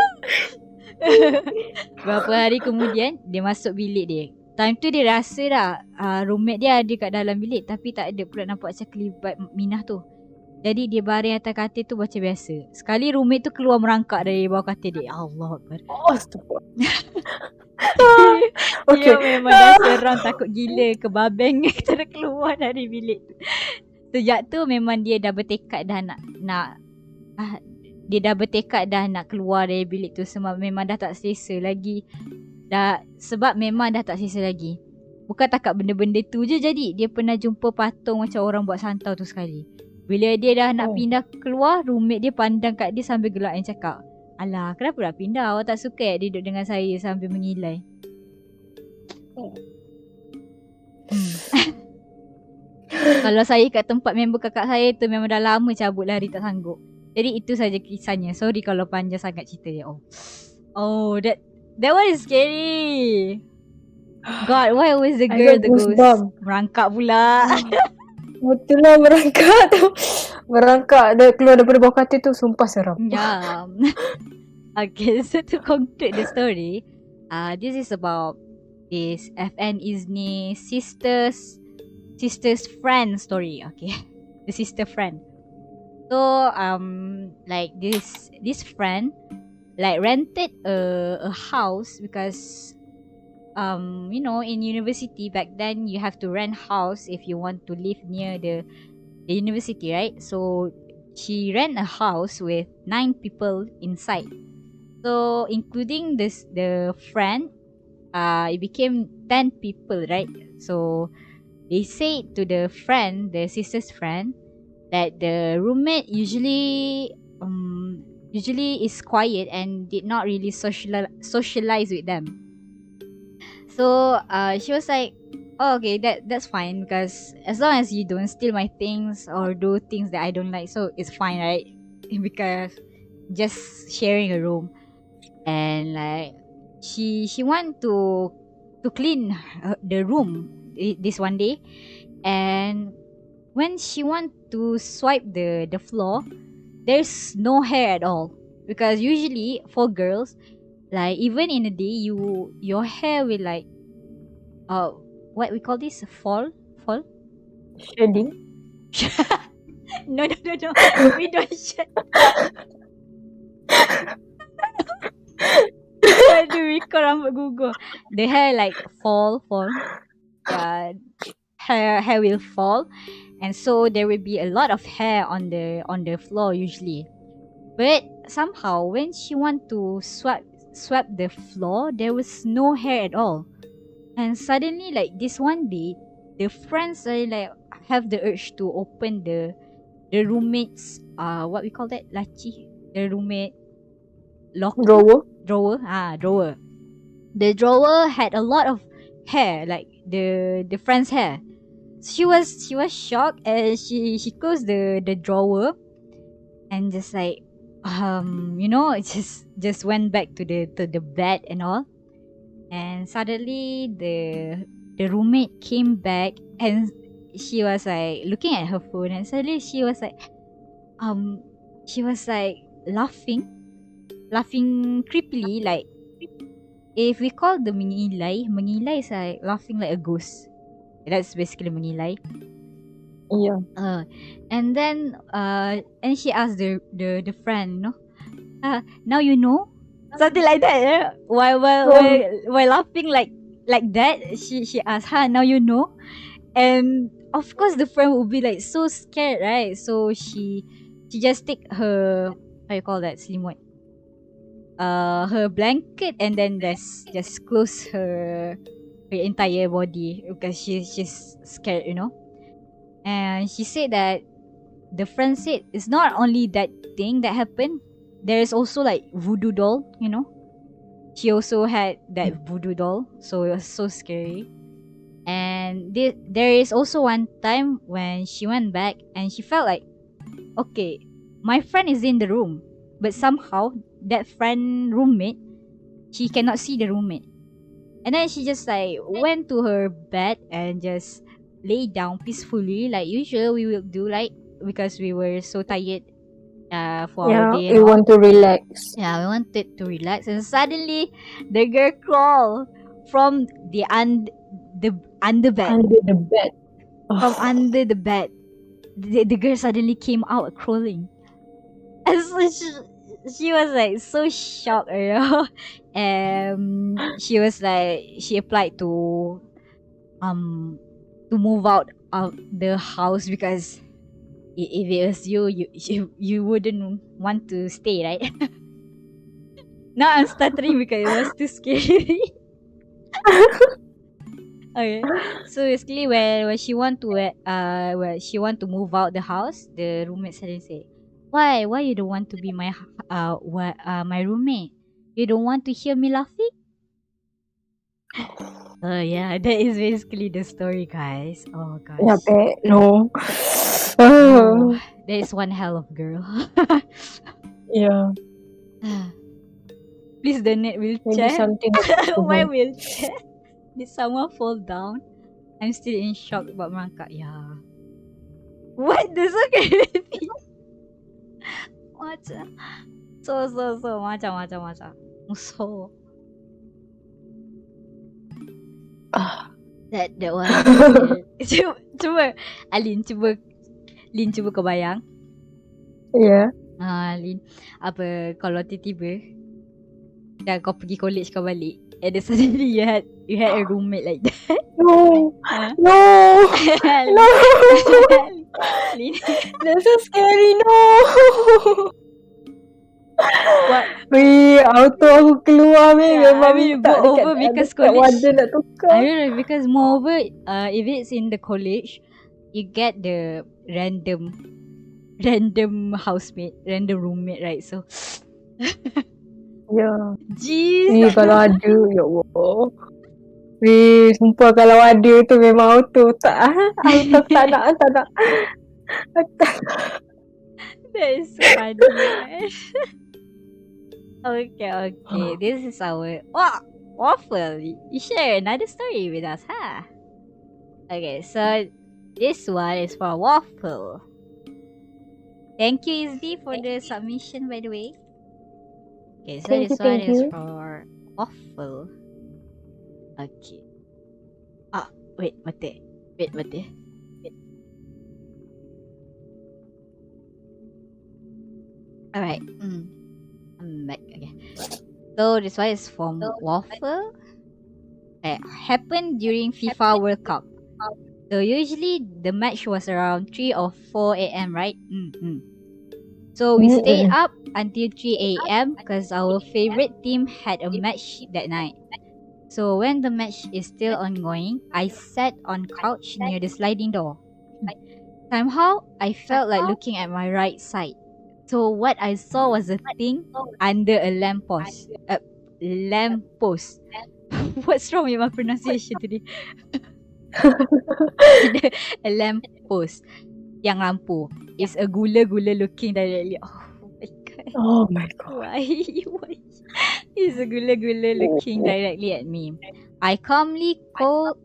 Berapa hari kemudian dia masuk bilik dia. Time tu dia rasa dah roommate dia ada kat dalam bilik tapi tak ada pula nampak macam kelibat Minah tu. Jadi dia baring atas katil tu macam biasa. Sekali roommate tu keluar merangkak dari bawah katil dia. Allah Akbar. Okay. Dia memang dah seram takut gila kebabeng terus keluar dari bilik tu. Sejak tu memang dia dah bertekad dah nak dia dah bertekad dah nak keluar dari bilik tu sebab memang dah tak selesa lagi. Sebab memang dah tak selesa lagi. Bukan takat benda-benda tu je jadi. Dia pernah jumpa patung macam orang buat santau tu sekali. Bila dia dah nak pindah keluar, roommate dia pandang kat dia sambil gelak dan cakap, alah, kenapa dah pindah? Awak tak suka dia duduk dengan saya sambil mengilai? Kalau saya kat tempat member kakak saya tu memang dah lama cabut lari tak sanggup. Jadi itu saja kisahnya. Sorry kalau panjang sangat cerita dia. Oh, that one is scary. God, why was the girl the ghost? Merangkak pula. Betul lah merangkak tu. Merangkak dia keluar daripada bawah katil tu. Sumpah seram. Yeah. Okay, so to conclude the story, this is about this FN Izni sister's friend story. Okay, the sister friend. So like this friend like rented a house because you know, in university back then you have to rent house if you want to live near the university, right? So she rent a house with 9 people inside. So including the friend, it became 10 people, right? So they say to the friend, the sister's friend, that the roommate usually is quiet and did not really socialize with them. So she was like, oh, okay, that's fine because as long as you don't steal my things or do things that I don't like, so it's fine, right? Because just sharing a room. And like she want to clean the room this one day, and when she want to swipe the floor, there's no hair at all, because usually for girls, like even in a day your hair will like what we call this, fall shedding. no we don't shed. What do we call rambut gugur? The hair like fall. Hair will fall, and so there will be a lot of hair on the floor usually. But somehow when she want to sweep the floor, there was no hair at all. And suddenly, like this one day, the friends like have the urge to open the roommate's what we call that, laci, the roommate locker, drawer. The drawer had a lot of hair, like the friend's hair. She was shocked, and she closed the drawer and just like you know, it just went back to the bed and all. And suddenly the roommate came back, and she was like looking at her phone, and suddenly she was like, she was like laughing creepily, like if we call the mengilai is like laughing like a ghost. That's basically mengilai. Yeah. And then and she asked the friend, no, now you know, something like that. While laughing like that, she asked her, now you know. And of course the friend would be like so scared, right? So she just take her, how you call that, selimut, her blanket, and then just close her entire body because she's scared, you know. And she said that the friend said it's not only that thing that happened. There is also like voodoo doll, you know. She also had that voodoo doll, so it was so scary. And there is also one time when she went back and she felt like, okay, my friend is in the room, but somehow that friend roommate, she cannot see the roommate. And then she just like went to her bed and just lay down peacefully like usual we will do, like, because we were so tired for our day and we all. want to relax. Yeah, we wanted to relax, and suddenly the girl crawled from the under bed. Under the bed. From under the bed, the girl suddenly came out crawling, and so she was like so shocked, you know. She was like, she applied to move out of the house because if it was you wouldn't want to stay, right? Now I'm stuttering because it was too scary. Okay, so basically when she want to move out the house, the roommate suddenly say, why you don't want to be my my roommate? You don't want to hear me laughing? Yeah, that is basically the story, guys. Oh gosh. Yeah, babe. No. Oh, that is one hell of girl. Yeah. Please donate Maybe wheelchair. something. Why wheelchair? Did someone fall down? I'm still in shock about merangkak. Yeah. What? That's so creepy. Macam. So. Macam. So. That one. Cuba. Alin, cuba kau bayang. Yeah. Lin, apa, kalau tiba-tiba dah kau pergi college kau balik, and then suddenly you had a roommate like that. No. Huh? No. No. Lin. That's so scary. No. What? Auto aku keluar memang I mean, minta moreover because college, warden nak tukar. I don't know, because moreover if it's in the college, you get the random housemate, random roommate, right? So Ya. jeez. Kalau ada, ya Allah. Sumpah kalau ada tu memang auto tak. Auto tak nak. That is so funny, man. Okay. This is our waffle. You share another story with us, huh? Okay, so this one is for waffle. Thank you, Izzy, for the submission, by the way. Okay, so this one is for waffle. Okay. Wait, mate. Alright. I'm back again. So this one is from waffle. Happened during FIFA World Cup. So usually the match was around 3 or 4 a.m., right? So we stayed up until 3 a.m. because our favorite team had a match that night. So when the match is still ongoing, I sat on couch near the sliding door. Somehow, I felt like looking at my right side. So what I saw was a thing under a lamppost. What's wrong with my pronunciation today? A lamppost. Yang lampu. It's a gula-gula looking directly. Oh my god. Why? It's a gula-gula looking directly at me. I calmly called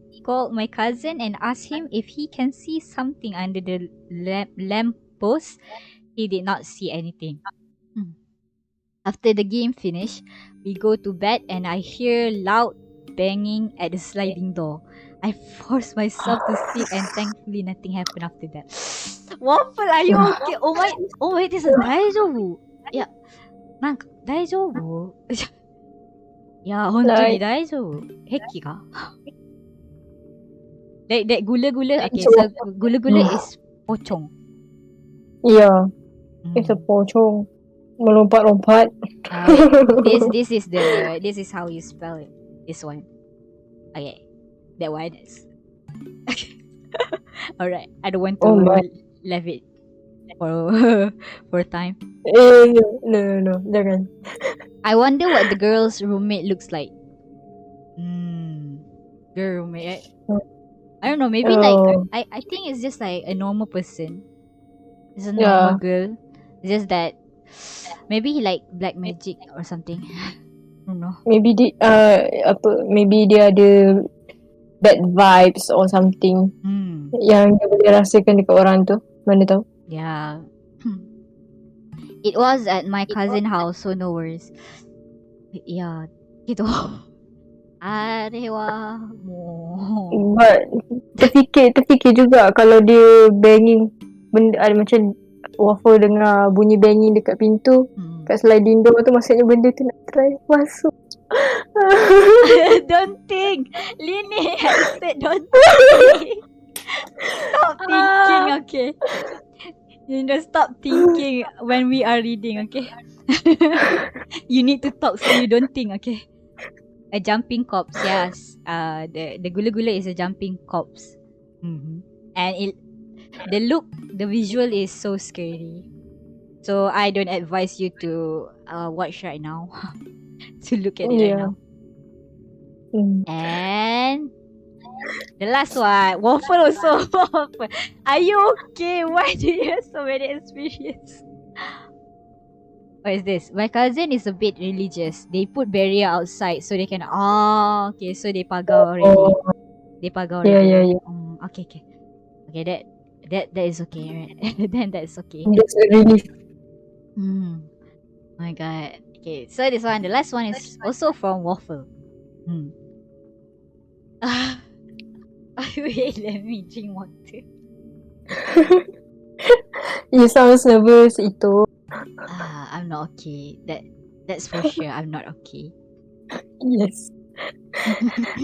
my cousin and asked him if he can see something under the lamppost. he did not see anything. After the game finished, we go to bed and I hear loud banging at the sliding door. I force myself to sleep and thankfully nothing happened after that. Waffle, are you okay? Oh my, this is 大丈夫? Yeah, なんか大丈夫? いや、本当に大丈夫? 壁が? That gula-gula, okay, so gula-gula is pocong. Yeah, it's a pocong. Melompat-lompat. This is how you spell it. This one. Okay. That one is. Alright. I don't want to leave it for time. No, jangan. I wonder what the girl's roommate looks like. Girl roommate, right? I don't know, maybe I think it's just like a normal person. It's a normal girl. It's just that maybe he like black magic or something. I don't know. Maybe maybe dia ada bad vibes or something. Yang dia boleh rasakan dekat orang tu. Mana tahu? Yeah. It was at my cousin house, so no worries. Yeah, gitu. Arewa mo. But terfikir juga kalau dia banging benda ada macam Waffle dengar bunyi banging dekat pintu kat sliding door tu, maksudnya benda tu nak try masuk. Don't think, Lini. I said don't think. Stop thinking, okay? You know, stop thinking when we are reading, okay? You need to talk so you don't think, okay? A jumping corpse, yes. The gula-gula is a jumping corpse. And the visual is so scary. So I don't advise you to watch right now. To look at it right now. And the last one, Waffle also. Are you okay? Why do you have so many experiences? What is this? My cousin is a bit religious. They put barrier outside so they can. Oh, okay. So they pagar already. They pagar already. Yeah. Okay. That is okay, right? Then that's okay. That's a relief. My God. Okay. So this one, the last one is also from Waffle. Wait, let me drink water. You sound nervous, Ito. I'm not okay. That's for sure. I'm not okay. Yes.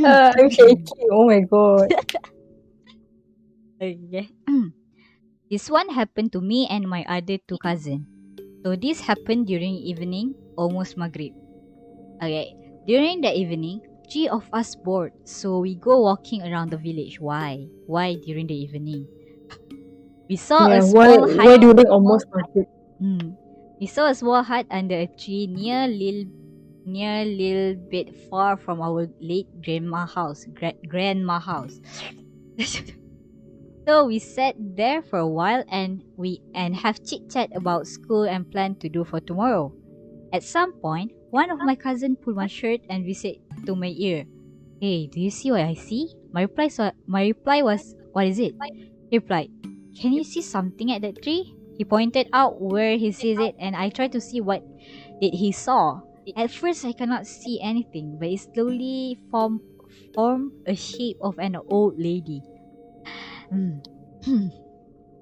I'm shaking. Oh my God. Okay. This one happened to me and my other two cousins. So this happened during evening, almost Maghrib. Okay. During the evening, 3 of us bored, so we go walking around the village. Why? Why during the evening? We saw a small hut. Why during almost Maghrib? We saw a small hut under a tree near little bit far from our late grandma house. So we sat there for a while and have chit chat about school and plan to do for tomorrow. At some point, one of my cousins pulled my shirt and whispered to my ear, "Hey, do you see what I see?" My reply was, "What is it?" He replied, "Can you see something at that tree?" He pointed out where he sees it and I tried to see what did he saw. At first I cannot see anything, but it slowly formed a shape of an old lady.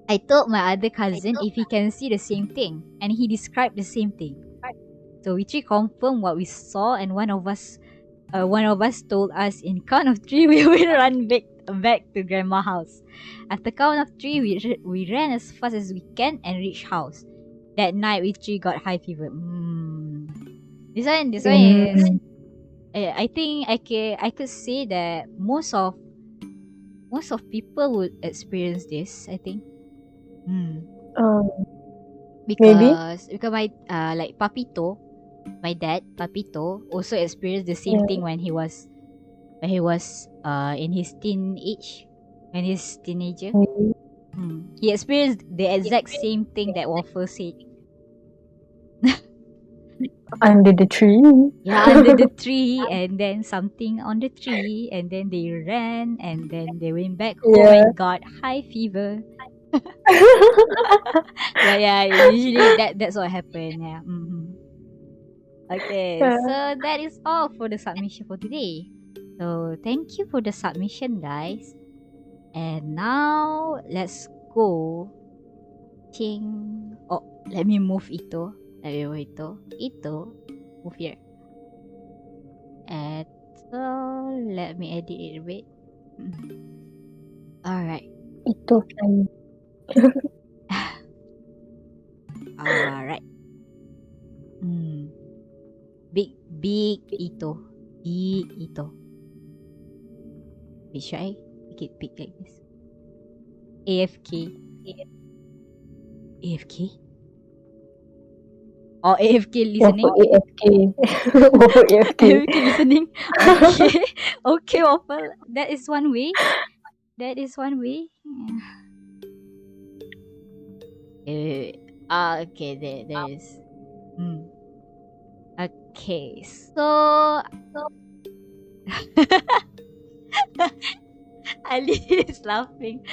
I told my other cousin if he can see the same thing, and he described the same thing. So we three confirmed what we saw, and one of us told us in count of 3 we will run back to grandma house. After count of 3, we ran as fast as we can and reached house. That night we three got high fever. This one is. I think I could say that most of people would experience this. I think. Because my like Papito, my dad Papito also experienced the same thing when he was in his teenage, when he's teenager. He experienced the exact same thing that Waffle said. Under the tree. Yeah, under the tree, and then something on the tree, and then they ran, and then they went back home and got high fever. Yeah. Usually that's what happen. Yeah. Okay, so that is all for the submission for today. So thank you for the submission, guys. And now let's go. Ching. Oh, let me move Ito. Ito, move here. And so let me edit it a bit. Alright. Itu kan. Alright. Big Ito. Big Ito. Wait, should I make it big like this? AFK. AFK? Oh, AFK listening? AFK. AFK. AFK listening? Okay. Okay, Waffle. That is one way. Okay, there is. Okay, so Ali is laughing.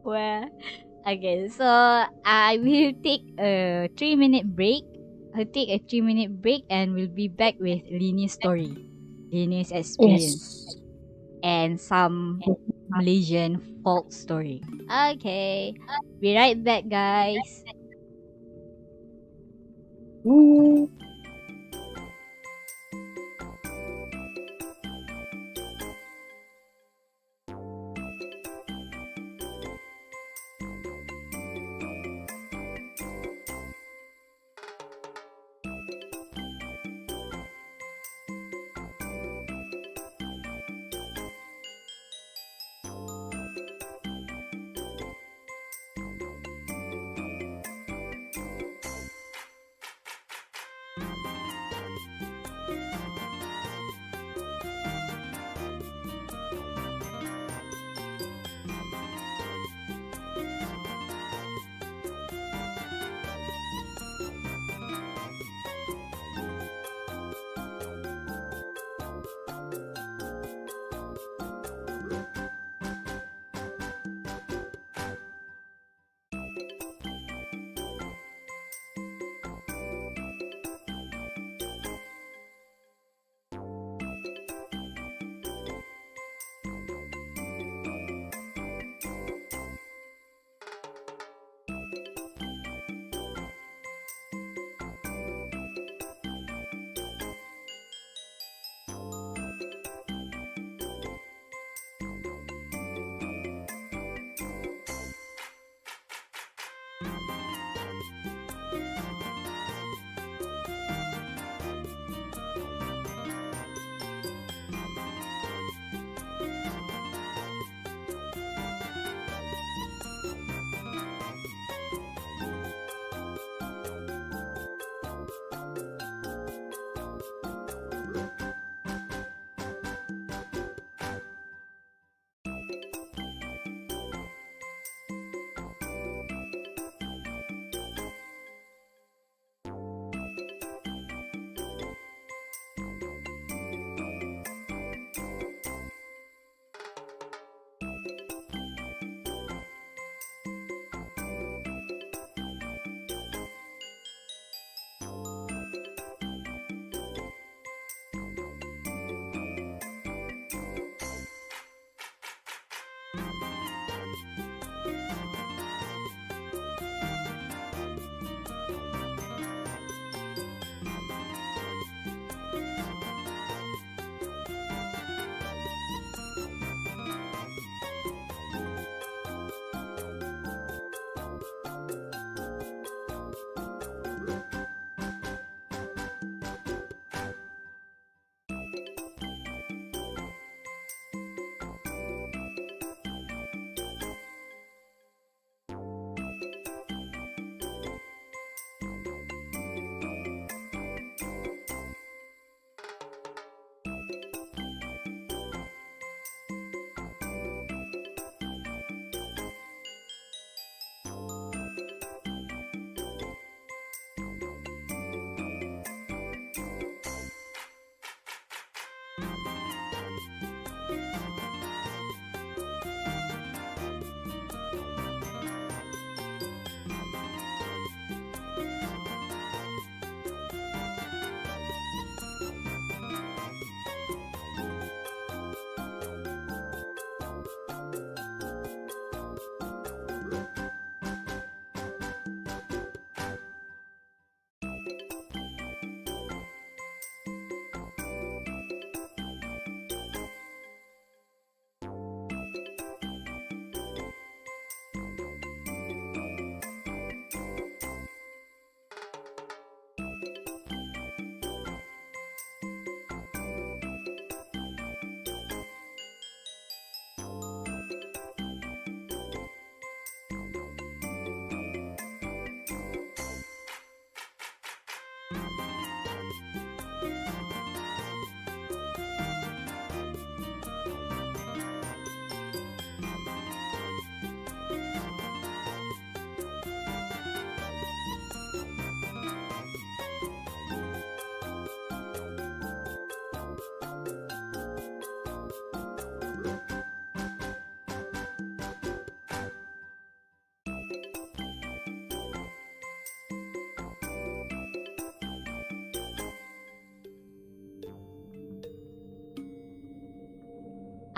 Well, okay, so I will take a 3-minute break. I'll take a 3-minute break and we'll be back with Lini's story, Lini's experience, Yes. and some Malaysian folk story. Okay, be right back, guys.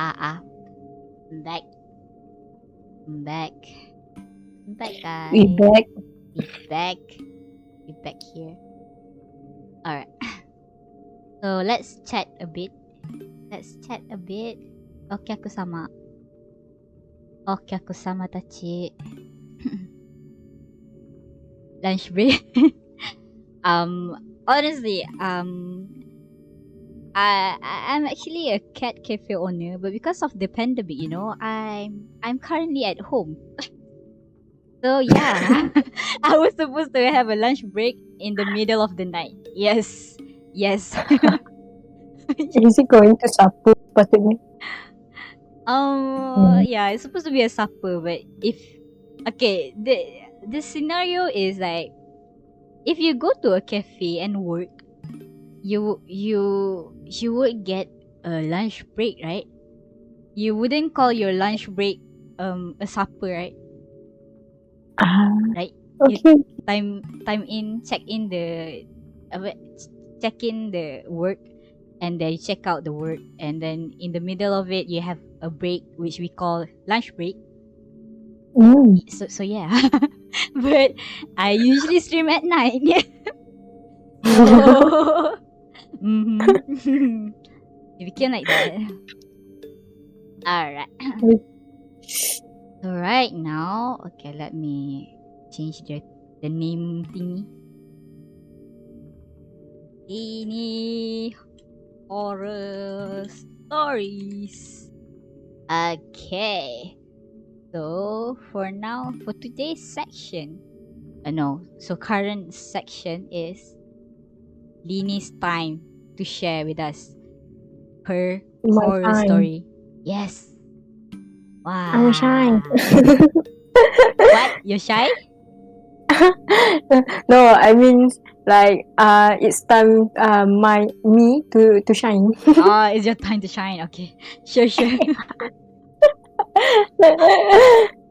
I'm back. I'm back. I'm back, guys. We back. We back. We back here. Alright. So let's chat a bit. Okay, aku sama tachi. Lunch break. Honestly, I'm actually a cat cafe owner, but because of the pandemic, you know, I'm currently at home. So yeah, I was supposed to have a lunch break in the middle of the night. Yes. Is it going to supper patutnya? Yeah, it's supposed to be a supper, but the scenario is like, if you go to a cafe and work, you would get a lunch break, right? You wouldn't call your lunch break a supper, right? Right? Okay. Check in the work, and then you check out the work, and then in the middle of it you have a break which we call lunch break. So yeah. But I usually stream at night. So it became like that. Alright. So right now, okay, let me change the name thingy. Ini horror stories. Okay. So for now, for today's section, current section is Lini's time to share with us her horror story. Yes. Wow. I'm shy. What? You're shy? No, I mean like it's time me to shine. It's your time to shine. Okay. Sure.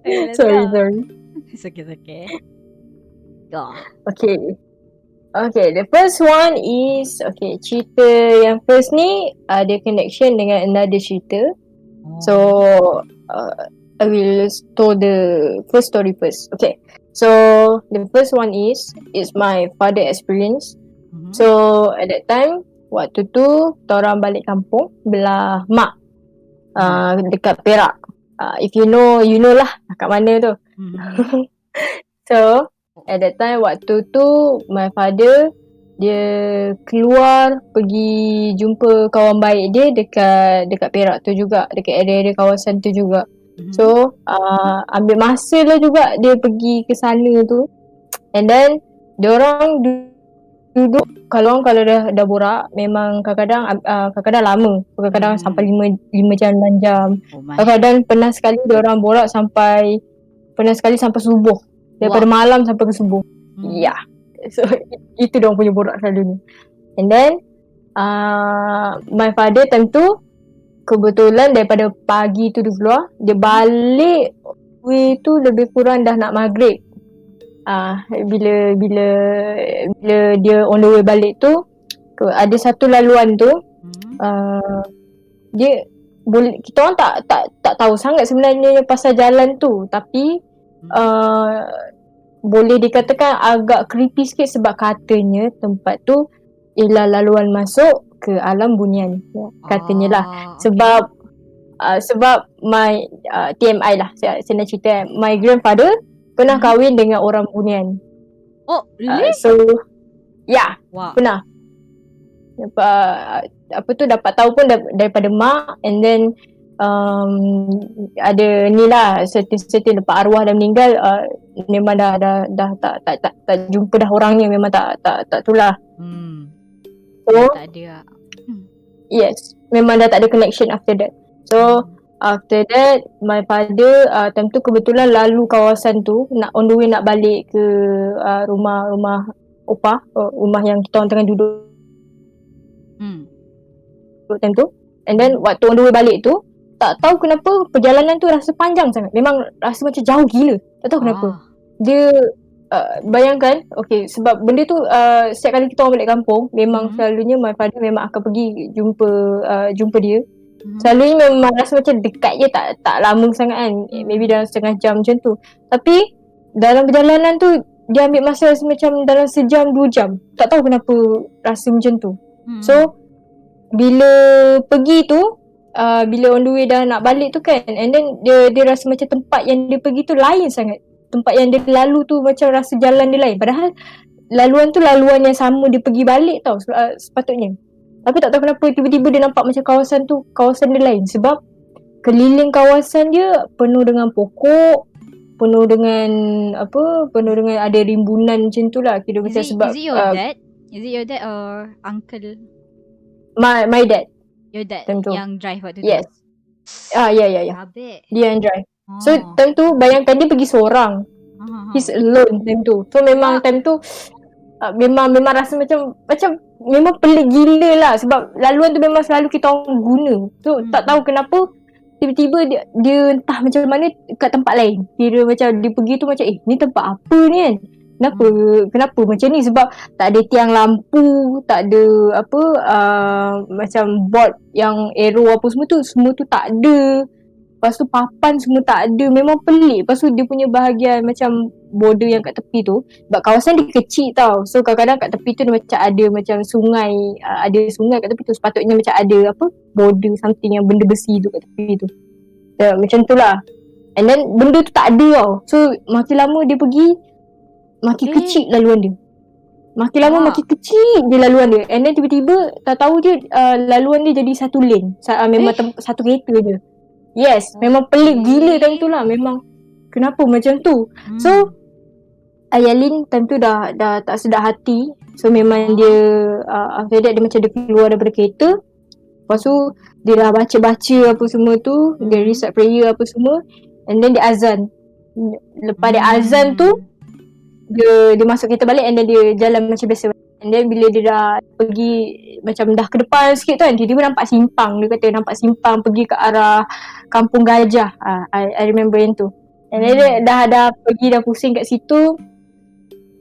Okay, sorry. It's okay. Go. Okay, the first one is cerita yang first ni ada connection dengan another cerita. So I will tell the first story first. Okay. So the first one is my father experience. So at that time, waktu tu orang balik kampung belah mak dekat Perak. If you know lah kat mana tu. So at that time, waktu tu my father dia keluar pergi jumpa kawan baik dia dekat Perak tu juga, dekat area kawasan tu juga. So ambil masa lah juga dia pergi ke sana tu. And then diorang duduk, kalau dah borak memang kadang-kadang lama, kadang-kadang sampai 5 jam 6 jam. Kadang-kadang pernah sekali diorang borak sampai subuh. Daripada malam sampai ke subuh. Yeah. So itu diorang punya borak selalunya. And then my father time tu kebetulan daripada pagi tu dia keluar, dia balik way tu lebih kurang dah nak maghrib. Bila dia on the way balik tu, ada satu laluan tu dia boleh, kita orang tak tahu sangat sebenarnya pasal jalan tu, tapi boleh dikatakan agak creepy sikit sebab katanya tempat tu ialah laluan masuk ke alam bunian, katanya lah. Sebab my TMI lah, saya nak cerita, my grandfather pernah kahwin dengan orang bunian. Oh, really? So yeah, pernah. Dapat tahu pun daripada mak. And then ada ni lah, certain lepas arwah dah meninggal, memang dah tak jumpa dah orangnya, memang tak tu lah. So tak ada. Yes, memang dah tak ada connection after that. So after that, my father time tu kebetulan lalu kawasan tu, nak on the way nak balik ke rumah opah, rumah yang kita orang tengah duduk time tu. And then waktu on the way balik tu, tak tahu kenapa perjalanan tu rasa panjang sangat. Memang rasa macam jauh gila. Tak tahu kenapa. Dia bayangkan, sebab benda tu setiap kali kita orang balik kampung, memang selalunya my father memang akan pergi jumpa dia. Selalunya memang rasa macam dekat je, tak lama sangat kan. Maybe dalam setengah jam macam tu. Tapi dalam perjalanan tu dia ambil masa rasa macam dalam sejam 2 jam. Tak tahu kenapa rasa macam tu. So bila pergi tu, bila on the way dah nak balik tu kan, and then dia rasa macam tempat yang dia pergi tu lain sangat. Tempat yang dia lalu tu macam rasa jalan dia lain. Padahal laluan tu laluan yang sama dia pergi balik tau sepatutnya. Tapi tak tahu kenapa tiba-tiba dia nampak macam kawasan tu kawasan dia lain. Sebab keliling kawasan dia penuh dengan pokok, penuh dengan ada rimbunan macam tu lah. Kira macam sebab Is it your dad? Is it your dad or uncle? My dad. Your dad tentu. Yang drive waktu tu? Yes. Ya. Dia yang drive. So time tu bayangkan dia pergi seorang. He's alone time tu. So memang time tu memang rasa macam memang pelik gila lah. Sebab laluan tu memang selalu kita orang guna. So tak tahu kenapa tiba-tiba dia entah macam mana kat tempat lain. Kira macam dia pergi tu macam ni tempat apa ni kan. Kenapa macam ni? Sebab tak ada tiang lampu, tak ada macam board yang arrow apa semua tu tak ada. Lepas tu papan semua tak ada. Memang pelik. Lepas tu dia punya bahagian macam border yang kat tepi tu, sebab kawasan dia kecil tau. So kadang-kadang kat tepi tu dia macam ada macam sungai, ada sungai kat tepi tu. Sepatutnya macam ada border something yang benda besi tu kat tepi tu. Macam tu lah. And then benda tu tak ada tau. So makin lama dia pergi, makin kecil laluan dia. Makin lama makin kecil je laluan dia. And then tiba-tiba tak tahu je laluan dia jadi satu lane. Memang satu kereta je. Yes, memang pelik gila time tu lah. Memang kenapa macam tu. So Ayalin time tu dah tak sedar hati. So memang dia after that dia macam dia keluar daripada kereta. Lepas tu dia dah baca-baca apa semua tu, dia recite prayer apa semua, and then dia azan. Lepas dia azan tu dia masuk kereta balik, and then dia jalan macam biasa. And then bila dia dah pergi macam dah ke depan sikit tu kan, tiba-tiba nampak simpang. Dia kata nampak simpang pergi ke arah Kampung Gajah. I remember yang tu. And then dia dah pergi dah pusing kat situ.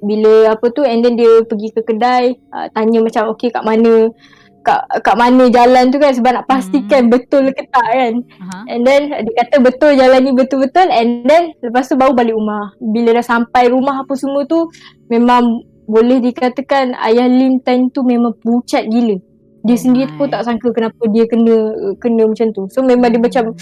Bila and then dia pergi ke kedai, tanya macam okey kat mana jalan tu kan, sebab nak pastikan betul ke tak kan. And then dia kata betul, jalan ni betul-betul. And then lepas tu baru balik rumah. Bila dah sampai rumah apa semua tu, memang boleh dikatakan Ayah Lin time tu memang pucat gila. Dia sendiri pun tak sangka kenapa dia kena macam tu. So memang dia macam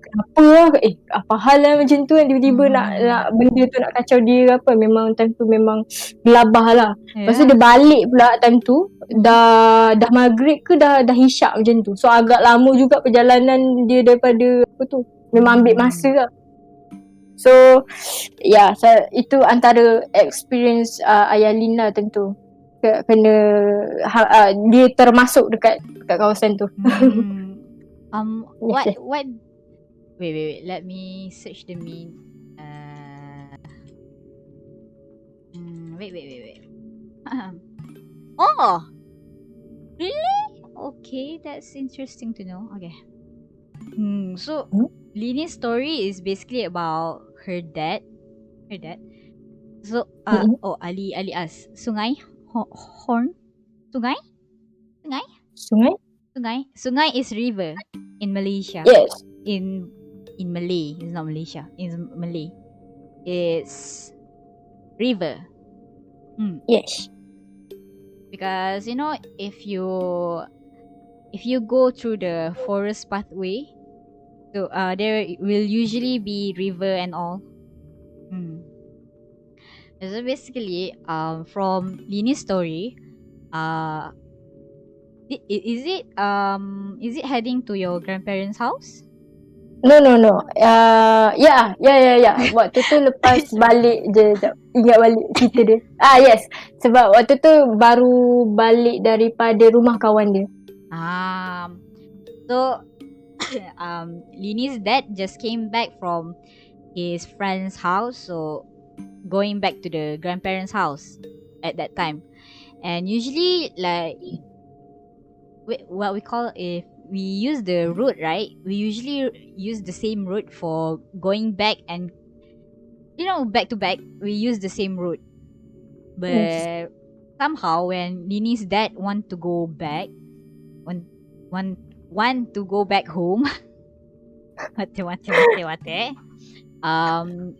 kenapa lah, apa hal lah macam tu kan, tiba-tiba nak benda tu nak kacau dia apa. Memang time tu memang gelabah lah. Lepas tu dia balik pula time tu dah maghrib ke dah hisyak macam tu. So agak lama juga perjalanan dia daripada memang ambil masa lah. So itu antara experience Ayah Lin lah tentu. Kena dia termasuk dekat kawasan tu. What wait, let me search the mean. Wait. Oh, really? Okay, that's interesting to know. Okay. So Lini's story is basically about her dad. So Ali as Sungai Horn. Sungai is river in Malaysia. Yes. In Malay, it's not Malaysia. It's Malay. It's river. Yes. Because if you go through the forest pathway, so there will usually be river and all. So basically, from Lini's story, is it heading to your grandparents' house? No. Ya. Waktu tu lepas balik je. Ingat balik cerita dia. Yes. Sebab waktu tu baru balik daripada rumah kawan dia. So Lini's dad just came back from his friend's house, so going back to the grandparents' house at that time. And usually, like what we call, if we use the route, right? We usually use the same route for going back, and back to back, we use the same route. But somehow when Lini's dad want to go back, want want to go back home. Wate.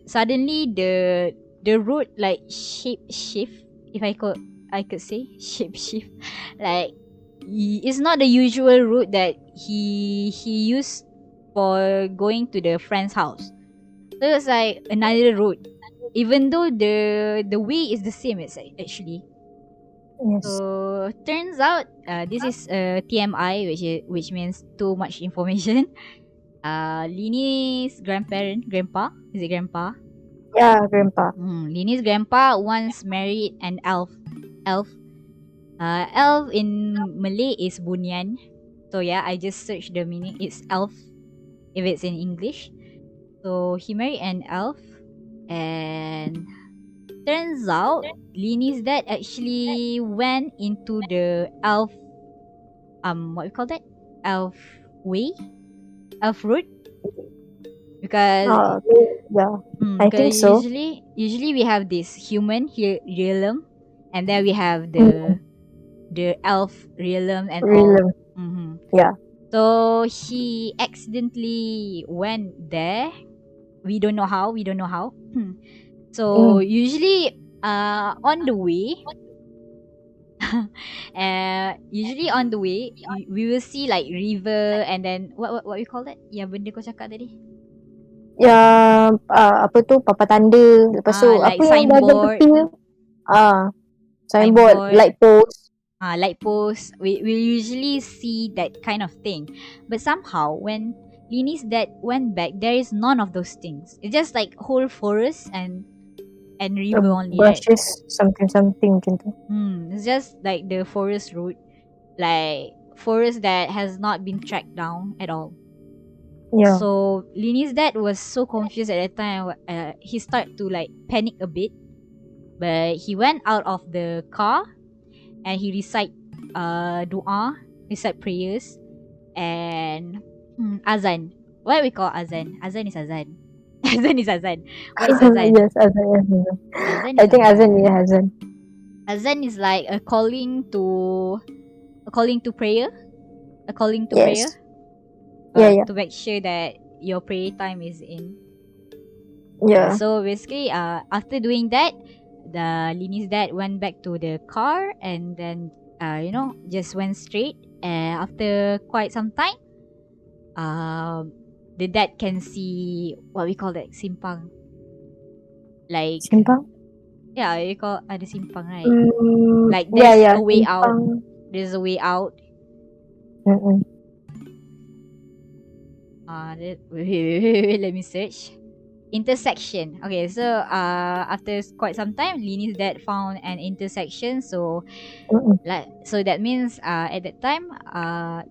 Suddenly the road like shape shift. If I could say shape shift, like it's not the usual route that he used for going to the friend's house. So it's like another route, even though the way is the same. It's actually. Yes. So turns out this is TMI, which means too much information. Lini's grandpa, is it grandpa? Yeah, grandpa. Lini's grandpa once married an elf. Elf. Elf in Malay is bunyan. So yeah, I just searched the meaning. It's elf if it's in English. So he married an elf, and turns out Lini's dad actually went into the elf what we call that? Elf way? Elf route? Because Yeah, I think because so. usually we have this human realm, and then we have the elf realm and all. Realm. Yeah. So he accidentally went there. We don't know how. So usually on the way usually on the way we will see like river, and then what we call that? Yang benda kau cakap tadi? Yang apa tu, papan tanda. Lepas tu Like apa yang bahagian signboard. tepi? Signboard, light post. Light post. We usually see that kind of thing. But somehow when Lini's dad went back, there is none of those things. It's just like whole forest and river only, right? Brushes, something macam tu. It's just like the forest route, like forest that has not been tracked down at all. Yeah. So Lini's dad was so confused at that time. He started to like panic a bit, but he went out of the car and he recite recite prayers and azan. What we call azan? Azan is azan. Azan is azan. What is azan? Yes, azan. Azan I is think azan azan. is azan. Azan is like a calling to prayer. A calling to Yes. prayer. Yeah. To make sure that your prayer time is in. Yeah. So basically, after doing that, the Lini's dad went back to the car and then just went straight. And after quite some time, the dad can see what we call that, simpang. Like Simpang? Yeah, you call ada simpang, right? Like yeah, there's a way out. simpang. There's a way out. Wait, let me search. Intersection. Okay, so after quite some time, Lini's dad found an intersection. So that means at that time,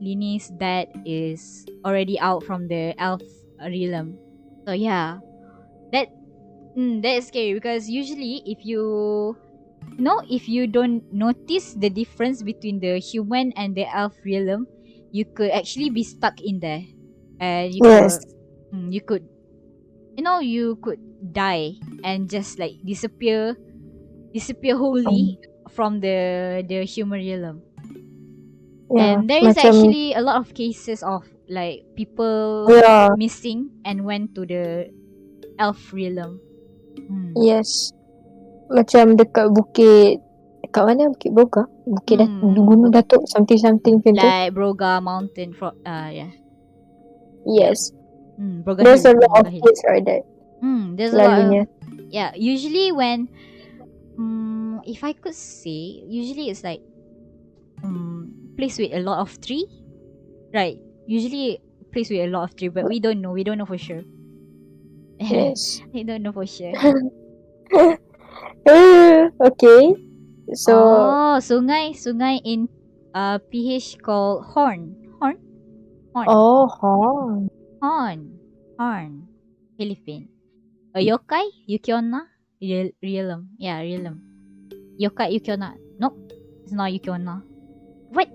Lini's dad is already out from the elf realm. So yeah, that is scary because usually if you don't notice the difference between the human and the elf realm, you could actually be stuck in there, and you could die and just like disappear wholly from the human realm. Yeah, and there is actually a lot of cases of like people missing and went to the elf realm. Yes. Macam dekat bukit, dekat mana? Bukit Broga? Bukit Gunung Datuk, something macam tu. Like Broga Mountain yeah. Yes. Broga There's Hill. a lot of kids right there. There's a lot of, usually when if I could say, usually it's like place with a lot of tree, right? Usually place with a lot of tree, but we don't know for sure. Yes. We don't know for sure. Okay. So sungai in PH called Horn. Oh, Horn. Philippine. Yokai Yukionna realm. Yeah, realm. Yokai Yukionna. Nope, it's not Yukionna. What?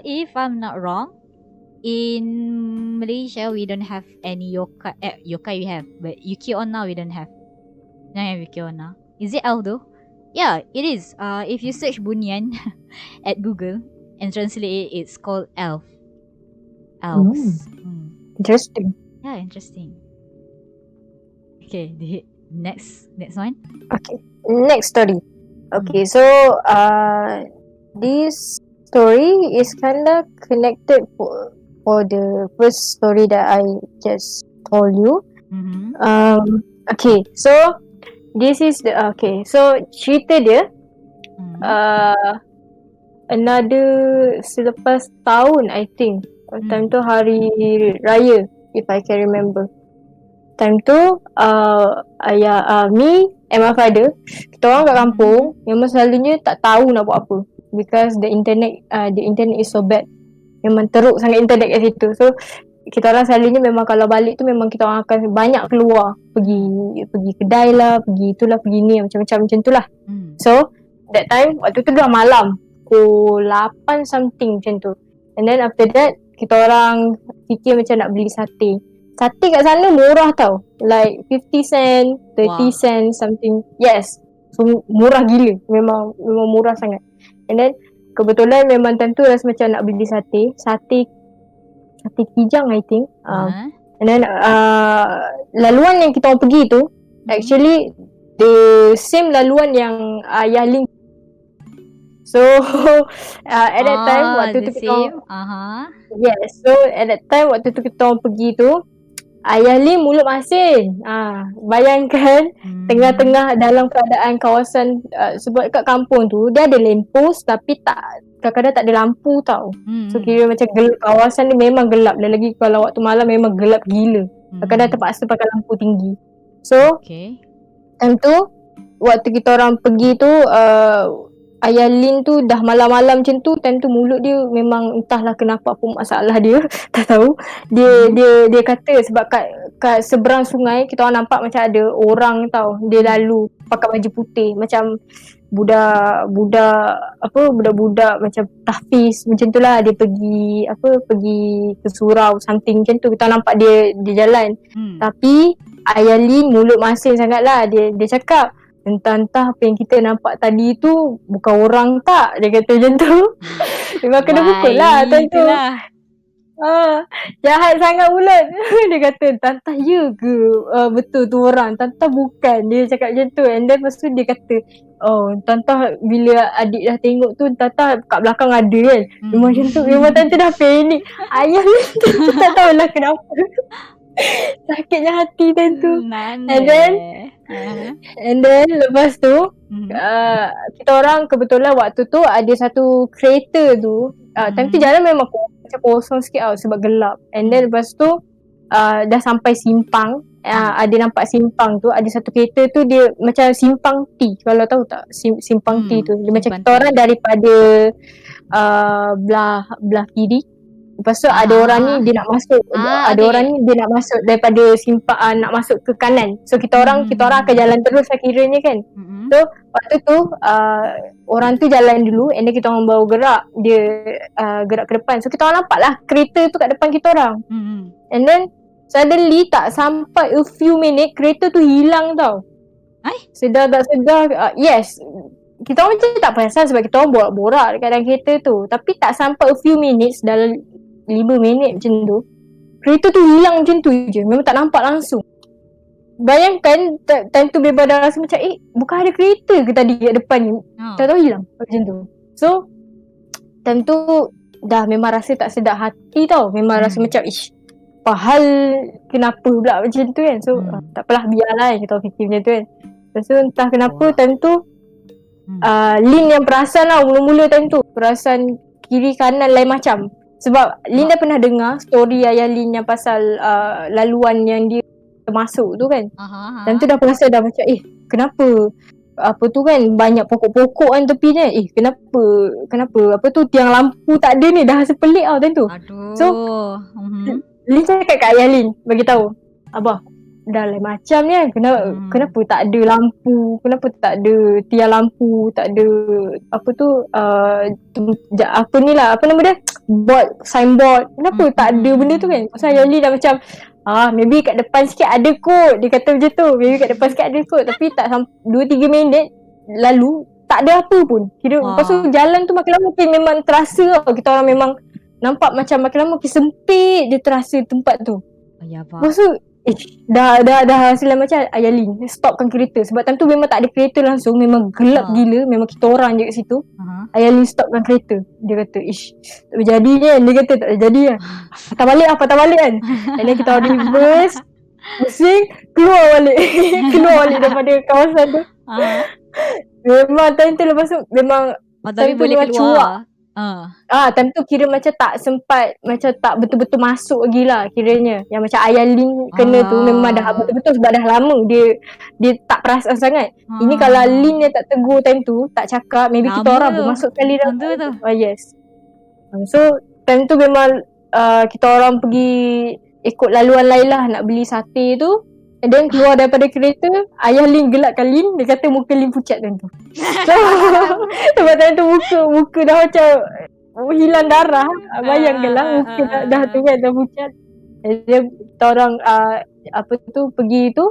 If I'm not wrong, in Malaysia we don't have any yokai. Yokai we have, but Yukionna we don't have. Don't have Yukionna. Is it elf though? Yeah, it is. If you search bunyan at Google, and translate it, it's called elves. Interesting. Yeah, interesting. Okay, the next one. Okay, next story. Okay, so this story is kind of connected for the first story that I just told you. Okay, so this is the so cerita dia another selepas tahun, I think. Time tu hari raya, if I can remember. Time tu ayah me and my father, kita orang kat kampung memang selalunya tak tahu nak buat apa, because the internet is so bad. Memang teruk sangat internet kat situ. So kita orang selalunya memang kalau balik tu memang kita orang akan banyak keluar, pergi kedai lah, pergi itulah, pergi ni, macam-macam macam tu lah. So that time waktu tu dah malam, pukul 8 something macam tu. And then after that kita orang fikir macam nak beli sate. Sate kat sana murah tau, like 50 cent, 30 cent something. Yes, so murah gila. Memang murah sangat. And then kebetulan memang time tu rasa macam nak beli sate kijang, I think. And then laluan yang kita orang pergi tu actually the same laluan yang Ayah Ling. So at that time waktu tu kita yes, so at that time waktu tu kita orang pergi tu, Ayah Lim mulut masin. Bayangkan tengah-tengah dalam keadaan kawasan sebab kat kampung tu dia ada lamppost tapi kadang-kadang tak ada lampu tau. So kira macam kawasan ni memang gelap. Dan lagi kalau waktu malam memang gelap gila. Kadang-kadang terpaksa pakai lampu tinggi. So time tu waktu kita orang pergi tu Ayah Lin tu dah malam-malam macam tu, time tu mulut dia memang entahlah kenapa, apa masalah dia tak tahu. Dia kata sebab kat seberang sungai kita orang nampak macam ada orang tau, dia lalu pakai baju putih macam budak-budak macam tahfiz macam tu lah. Dia pergi ke surau something macam tu, kita nampak dia jalan. Tapi Ayah Lin mulut masin sangat lah. Dia cakap entah apa yang kita nampak tadi tu bukan orang tak, dia kata macam tu. Memang kena pukul lah time tu. Jahat sangat mulut. Dia kata tantah ya ke betul tu orang, tantah bukan, dia cakap macam tu. And then lepas tu dia kata tantah bila adik dah tengok tu, tantah kat belakang ada kan. Memang macam tu, memang tantah dah panik. Ayah ni tak tahulah kenapa. Sakitnya hati time tu. And then lepas tu kita orang kebetulan waktu tu ada satu kereta tu time tu jalan memang macam kosong sikit tau sebab gelap. And then lepas tu dah sampai simpang, ada nampak simpang tu ada satu kereta tu, dia macam simpang T, kalau tahu tak simpang T tu, dia macam kita orang daripada belah kiri. Lepas tu ada orang ni dia nak masuk, orang ni dia nak masuk daripada simpang nak masuk ke kanan. So kita orang akan jalan terus lah kiranya kan. So waktu tu orang tu jalan dulu, and then kita orang baru gerak, dia gerak ke depan. So kita orang nampak lah kereta tu kat depan kita orang. And then suddenly tak sampai a few minute kereta tu hilang tau. Sedar tak sedar, yes, kita orang macam tak perasan sebab kita orang borak-borak dekat dalam kereta tu. Tapi tak sampai a few minutes, dalam 5 minit macam tu, kereta tu hilang macam tu je. Memang tak nampak langsung. Bayangkan time tu Beba dah rasa macam bukan ada kereta ke tadi kat depan ni, tak tahu hilang macam tu. So time tu dah memang rasa tak sedap hati tau. Memang rasa macam apa hal, kenapa pula macam tu kan. So tak apalah, biarlah kita fikir macam tu kan. Lepas tu entah kenapa time tu Lin yang perasan lah mula-mula time tu. Perasan kiri kanan lain macam. Sebab Lin dah pernah dengar story ayah Lin yang pasal laluan yang dia masuk tu kan. Time tu dah perasan dah macam kenapa apa tu kan, banyak pokok-pokok kan tepi ni. Kenapa apa tu tiang lampu tak ada ni, dah rasa pelik tau time tu. So Lin cakap kat ayah Lin, bagi tahu, abah dah lain macam ni kan. Kenapa tak ada lampu, kenapa tak ada tiang lampu, tak ada apa tu apa ni lah, apa nama dia, signboard, kenapa tak ada benda tu kan. Pasal Ayah Lee dah macam maybe kat depan sikit ada kot, dia kata macam tu, maybe kat depan sikit ada kot. Tapi tak 2-3 minit lalu tak ada apa pun. Kira lepas tu jalan tu makin lama makin memang terasa tau. Kita orang memang nampak macam makin lama makin sempit je terasa tempat tu. Ya pak. Lepas tu dah hasilnya macam Ayalin stopkan kereta. Sebab time tu memang tak ada kereta langsung. Memang gelap gila. Memang kita orang je kat situ. Ayalin stopkan kereta. Dia kata tak berjadi kan. Dia kata tak berjadi kan. Patah balik kan. And then kita orang reverse, pusing, keluar balik. Keluar balik daripada kawasan tu. Memang time tu lepas tu memang tapi boleh keluar cuak. Time tu kira macam tak sempat, macam tak betul-betul masuk lagi lah kiranya. Yang macam Ayalin kena tu memang dah betul-betul sebab dah lama dia tak perasan sangat. Ini kalau Lin yang tak tegur time tu, tak cakap, maybe kita orang pun masuk sekali dah. Yes. So time tu memang kita orang pergi ikut laluan lain lah nak beli sate tu. And then keluar daripada kereta, ayah Lin gelakkan Lin. Dia kata muka Lin pucat time tu. So sebab time tu muka dah macam hilang darah. Bayangkanlah muka dah tu kan dah pucat. And then kita orang pergi tu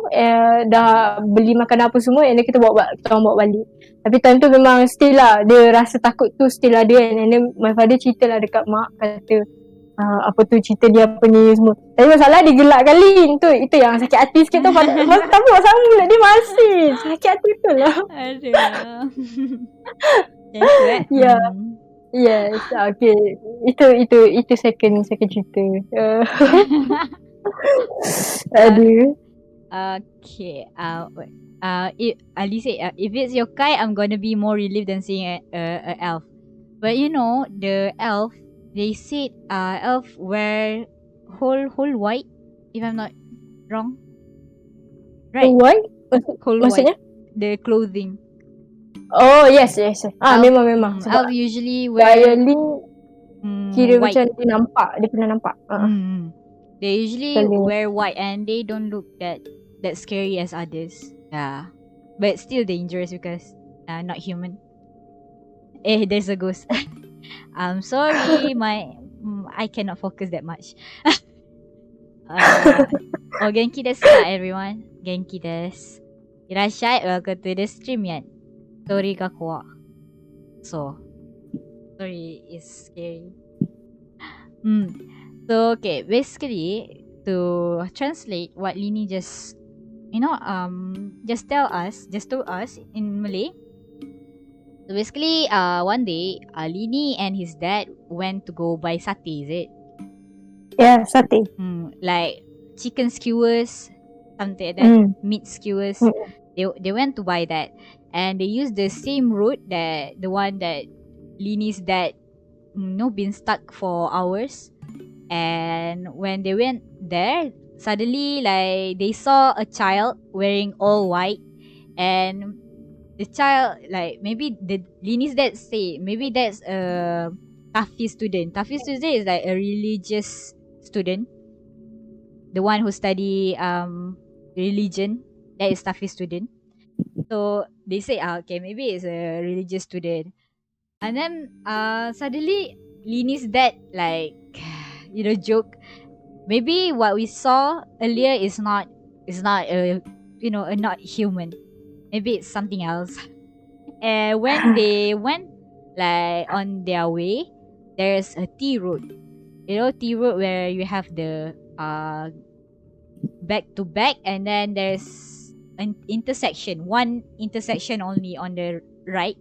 dah beli makanan apa semua. And then kita orang bawa balik. Tapi time tu memang still lah, dia rasa takut tu still ada kan. And then my father cerita lah dekat mak, kata cerita dia apa ni semua. Tapi masalah dia gelakkan Lin tu. Itu yang sakit hati sikit tu. Tapi sama pula dia masih sakit hati tu lah. Aduh. Ya. Yes. Okay. Itu second cerita. Aduh. Okay. Ali said, if it's yokai, I'm gonna be more relieved than seeing a elf. But you know, the elf, they said elf wear whole white, if I'm not wrong. Right? Whole white? Whole maksudnya? White. The clothing. Oh yes. Memang. Elf usually wear kira white. Macam dia pernah nampak. They usually wear white and they don't look that scary as others. Yeah. But still dangerous because not human. There's a ghost. I'm sorry, I cannot focus that much. Genki desu ka, everyone? Genki desu. Irashai, welcome to the stream yan. Story ga kowa. So, story is scary. So, okay, basically, to translate what Lini just told us in Malay. So basically, one day, Lini and his dad went to go buy satay, is it? Yeah, satay. Like chicken skewers, something like that, meat skewers. They went to buy that. And they used the same route that the one that Lini's dad, been stuck for hours. And when they went there, suddenly, like, they saw a child wearing all white. And the child, like, maybe Lini's dad say, maybe that's a Tafi student. Tafi student is like a religious student. The one who study religion. That is Tafi student. So they say, okay, maybe it's a religious student. And then suddenly Lini's dad, like, joke, maybe what we saw earlier is not not human. Maybe it's something else. And when they went, like, on their way, there's a T road. T road where you have the back to back, and then there's an intersection. One intersection only on the right.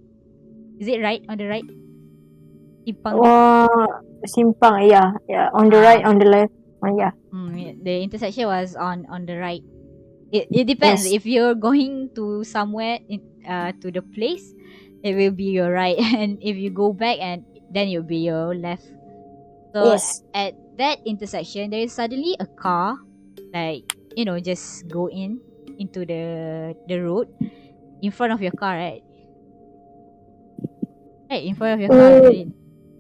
Is it right? On the right? Simpang, yeah. On the right, on the left. Yeah. The intersection was on the right. It depends. Yes. If you're going to somewhere to the place, it will be your right, and if you go back, and then it will be your left. So at that intersection, there is suddenly a car, like, just go into the road in front of your car, right? Right, in front of your car. Right?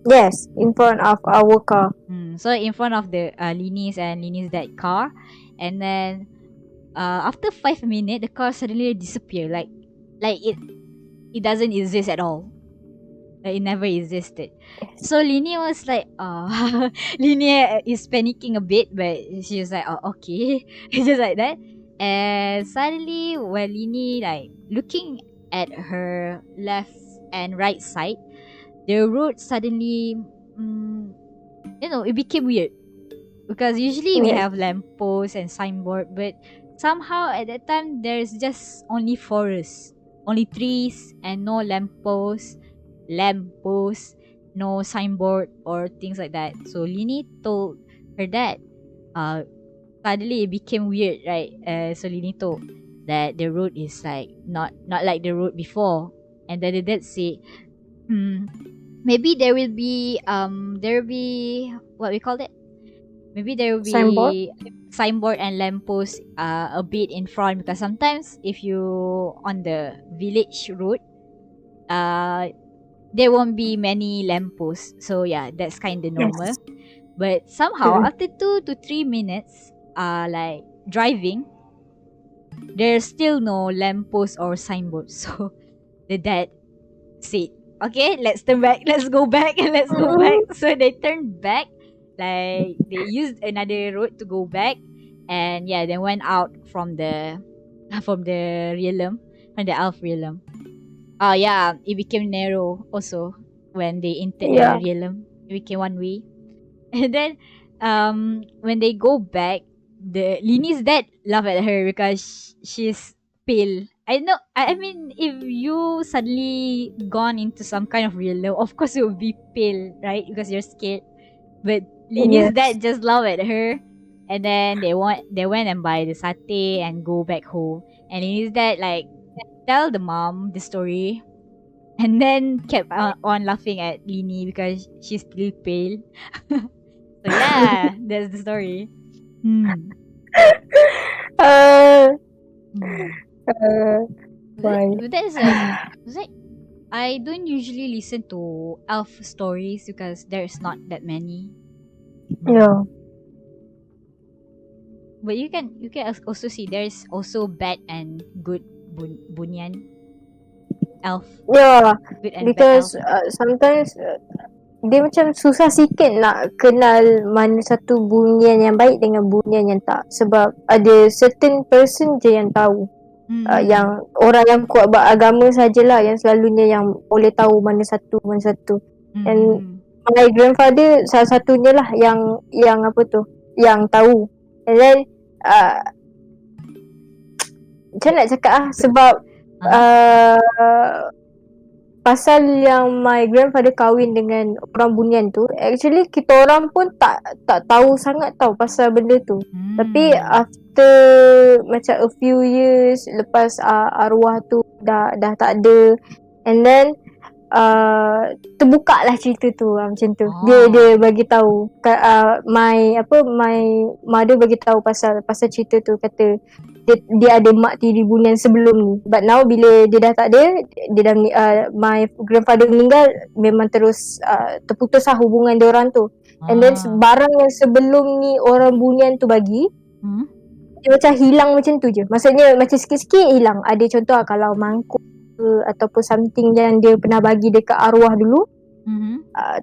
Yes, in front of our car. So in front of the Lini's that car, and then after 5 minutes, the car suddenly disappeared. Like it doesn't exist at all. Like, it never existed. So Lini was like, Lini is panicking a bit, but she was like, oh, okay. Just like that. And suddenly, when Lini, like, looking at her left and right side, the road suddenly, it became weird. Because usually we Yes. have lampposts and signboard, but somehow at that time there's just only forest, only trees, and no lampposts, no signboard or things like that. So Lini told her dad, suddenly it became weird, right? So Lini told that the road is like not like the road before, and then the dad said, maybe there will be what we call it. Maybe there will Signboard. be signboard and lamppost a bit in front, because sometimes if you on the village road, uh there won't be many lampposts. So yeah, that's kind of normal. Yes. But somehow after 2 to 3 minutes, like driving, there's still no lamppost or signboard. So the dad said, "Okay, let's turn back. Let's go back and let's go back." So they turned back, like they used another road to go back, and yeah, they went out from the from the realm, from the elf realm. Yeah, it became narrow also when they entered the Yeah. realm. It became one way. And then when they go back, the Lini's dad laugh at her because she's pale. I mean, if you suddenly gone into some kind of real love, of course you will be pale, right? Because you're scared. But Lini's Yes. dad just laugh at her, and then they went and buy the satay and go back home. And Lini's dad like tell the mom the story, and then kept on laughing at Lini because she's still pale. So yeah, that's the story. Hmm. Uh, Hmm. why? But that is like I don't usually listen to elf stories because there's not that many. Yeah. But you can also see there's also bad and good bunyan elf, Yeah. good and bad elf. Because sometimes dia macam susah sikit nak kenal mana satu bunyian yang baik dengan bunyian yang tak. Sebab ada certain person je yang tahu. Yang orang yang kuat beragama sajalah yang selalunya yang boleh tahu mana satu. And my grandfather salah satunya lah yang apa tu, yang tahu. And then macam nak cakap sebab pasal yang my grandfather kahwin dengan orang bunian tu, actually kita orang pun tak tahu sangat tahu pasal benda tu. Tapi after macam a few years lepas arwah tu dah tak ada, and then terbuka lah cerita tu macam tu. Dia bagi tahu my mother bagi tahu pasal cerita tu, kata dia ada mak tiri bunian sebelum ni, but now bila dia dah tak ada, dia dah my grandfather meninggal, memang terus terputus lah hubungan dia orang tu. And then barang yang sebelum ni orang bunian tu bagi, dia macam hilang macam tu je. Maksudnya macam sikit-sikit hilang. Ada contoh kalau mangkuk ataupun something yang dia pernah bagi dekat arwah dulu,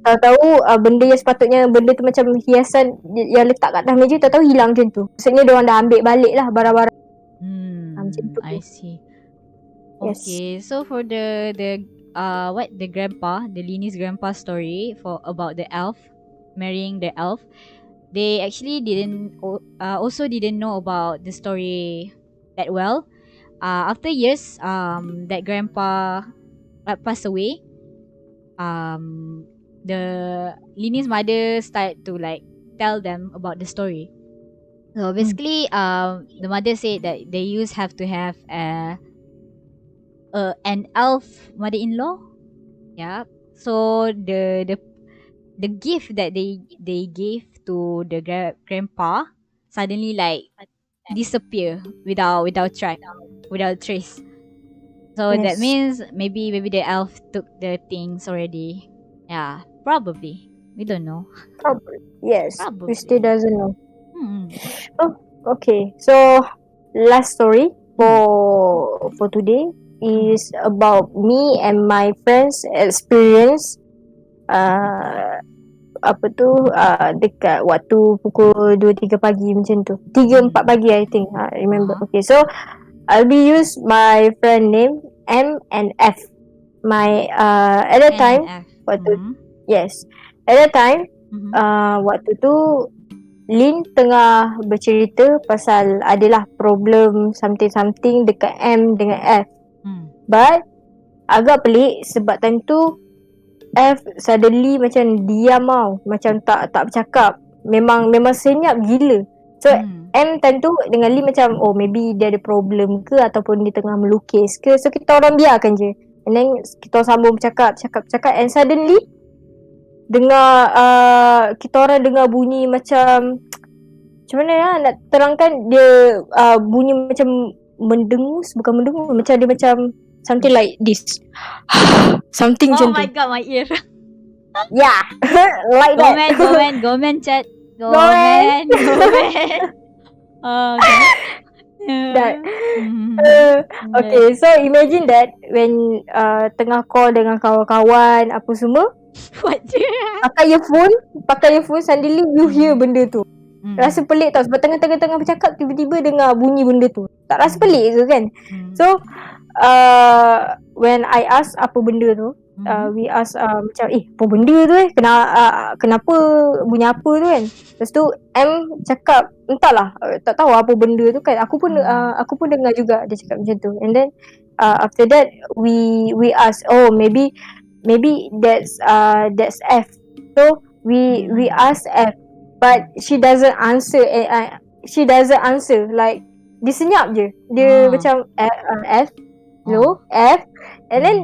tahu-tahu benda yang sepatutnya benda tu macam hiasan yang letak kat atas meja, tahu-tahu hilang macam tu. Maksudnya dia orang dah ambil balik lah barang-barang macam tu. I see. Yes. Okay, so for the Lini's grandpa story for about the elf marrying the elf, they actually also didn't know about the story that well. After years, that grandpa passed away. The Lini's mother started to like tell them about the story. So basically, the mother said that they have to have an elf mother-in-law. Yeah. So the gift that they gave to the grandpa suddenly like disappear without trace. So Yes. that means maybe the elf took the things already. Yeah, probably. We don't know. Probably. Yes. Probably. We still doesn't know. Oh, okay. So last story for today is about me and my friends experience dekat waktu pukul 2-3 pagi macam tu. 3-4 pagi I think. Remember. Okay, so I'll be use my friend name M and F. at that N time, and F. waktu yes, at that time, waktu tu Lin tengah bercerita pasal adalah problem something dekat M dengan F. But agak pelik sebab time tu F suddenly macam diam tau, macam tak bercakap. Memang senyap gila. So M time tu dengan Lin macam maybe dia ada problem ke ataupun dia tengah melukis ke. So kita orang biarkan je. And then kita sambung bercakap and suddenly dengar kita orang dengar bunyi macam mana ya nak terangkan, dia bunyi macam mendengus, bukan mendengus, macam dia macam something like this. Something macam tu. Oh my god, my ear. Yeah. Like that. Go man chat. Go man. Okay. That. Okay, so imagine that when tengah call dengan kawan-kawan apa semua, What je? pakai earphone suddenly you hear benda tu. Rasa pelik tau, sebab tengah-tengah bercakap tiba-tiba dengar bunyi benda tu. Tak rasa pelik ke kan? So when I ask apa benda tu, we ask macam apa benda tu kenapa bunyi apa tu kan. Lepas tu M cakap entahlah, tak tahu apa benda tu kan. Aku pun dengar juga dia cakap macam tu. And then after that we ask, maybe that's F. So we ask F, but she doesn't answer. She doesn't answer, like dia senyap je. Dia macam F, hello, F. And then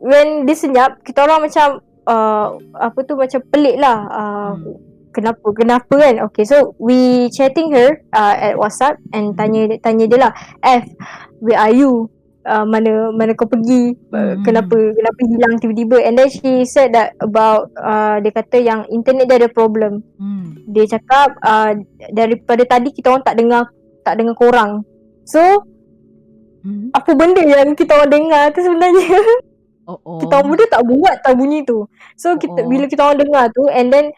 when dia senyap, kita orang macam macam pelik lah. Kenapa kan? Okay, so we chatting her at WhatsApp and tanya dia lah, F, where are you? Mana kau pergi? Kenapa hilang tiba-tiba? And then she said that about dia kata yang internet dia ada problem. Dia cakap daripada tadi kita orang tak dengar korang. So apa benda yang kita orang dengar tu sebenarnya? Kita orang muda tak buat tau bunyi tu. So bila kita orang dengar tu, and then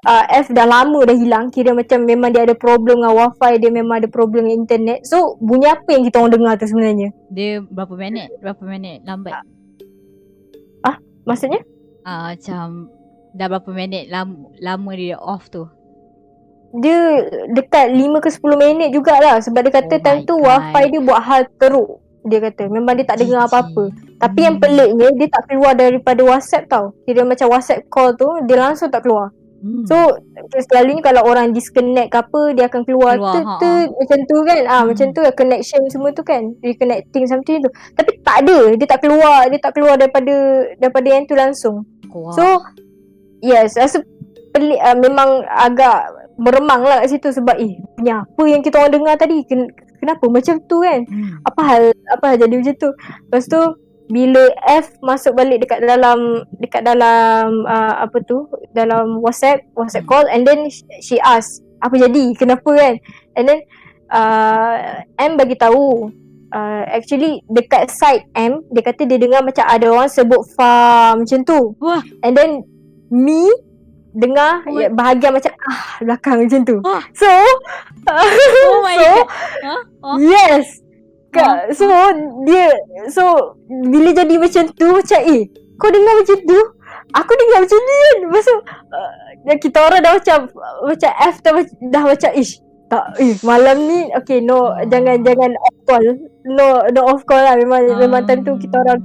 F dah lama dah hilang, kira macam memang dia ada problem dengan wifi, dia memang ada problem dengan internet. So bunyi apa yang kita orang dengar tu sebenarnya? Dia berapa minit lambat? Maksudnya? Macam dah berapa minit lama dia off tu? Dia dekat 5 ke 10 minit jugalah. Sebab dia kata time tu wifi dia buat hal teruk. Dia kata memang dia tak dengar apa-apa. Tapi yang peliknya, dia tak keluar daripada WhatsApp tau. Kira macam WhatsApp call tu, dia langsung tak keluar. So selalunya kalau orang disconnect ke apa, dia akan keluar macam tu kan. Macam tu connection semua tu kan, reconnecting something tu. Tapi tak ada, dia tak keluar daripada yang tu langsung. So yes, rasa pelik, memang agak meremang lah kat situ. Sebab punya apa yang kita orang dengar tadi, kenapa macam tu kan? Apa hal jadi macam tu? Lepas tu bila F masuk balik dekat dalam dalam WhatsApp call, and then she ask apa jadi, kenapa kan? And then M bagi tahu actually dekat side M, dia kata dia dengar macam ada orang sebut farm macam tu. And then me dengar bahagian macam belakang macam tu. So oh my god. Yes. So bila jadi macam tu, macam kau dengar macam tu, aku dengar macam ni kan. Lepas tu kita orang dah macam F dah macam tak, malam ni okay, no, jangan off call. No off call lah. Memang time tu kita orang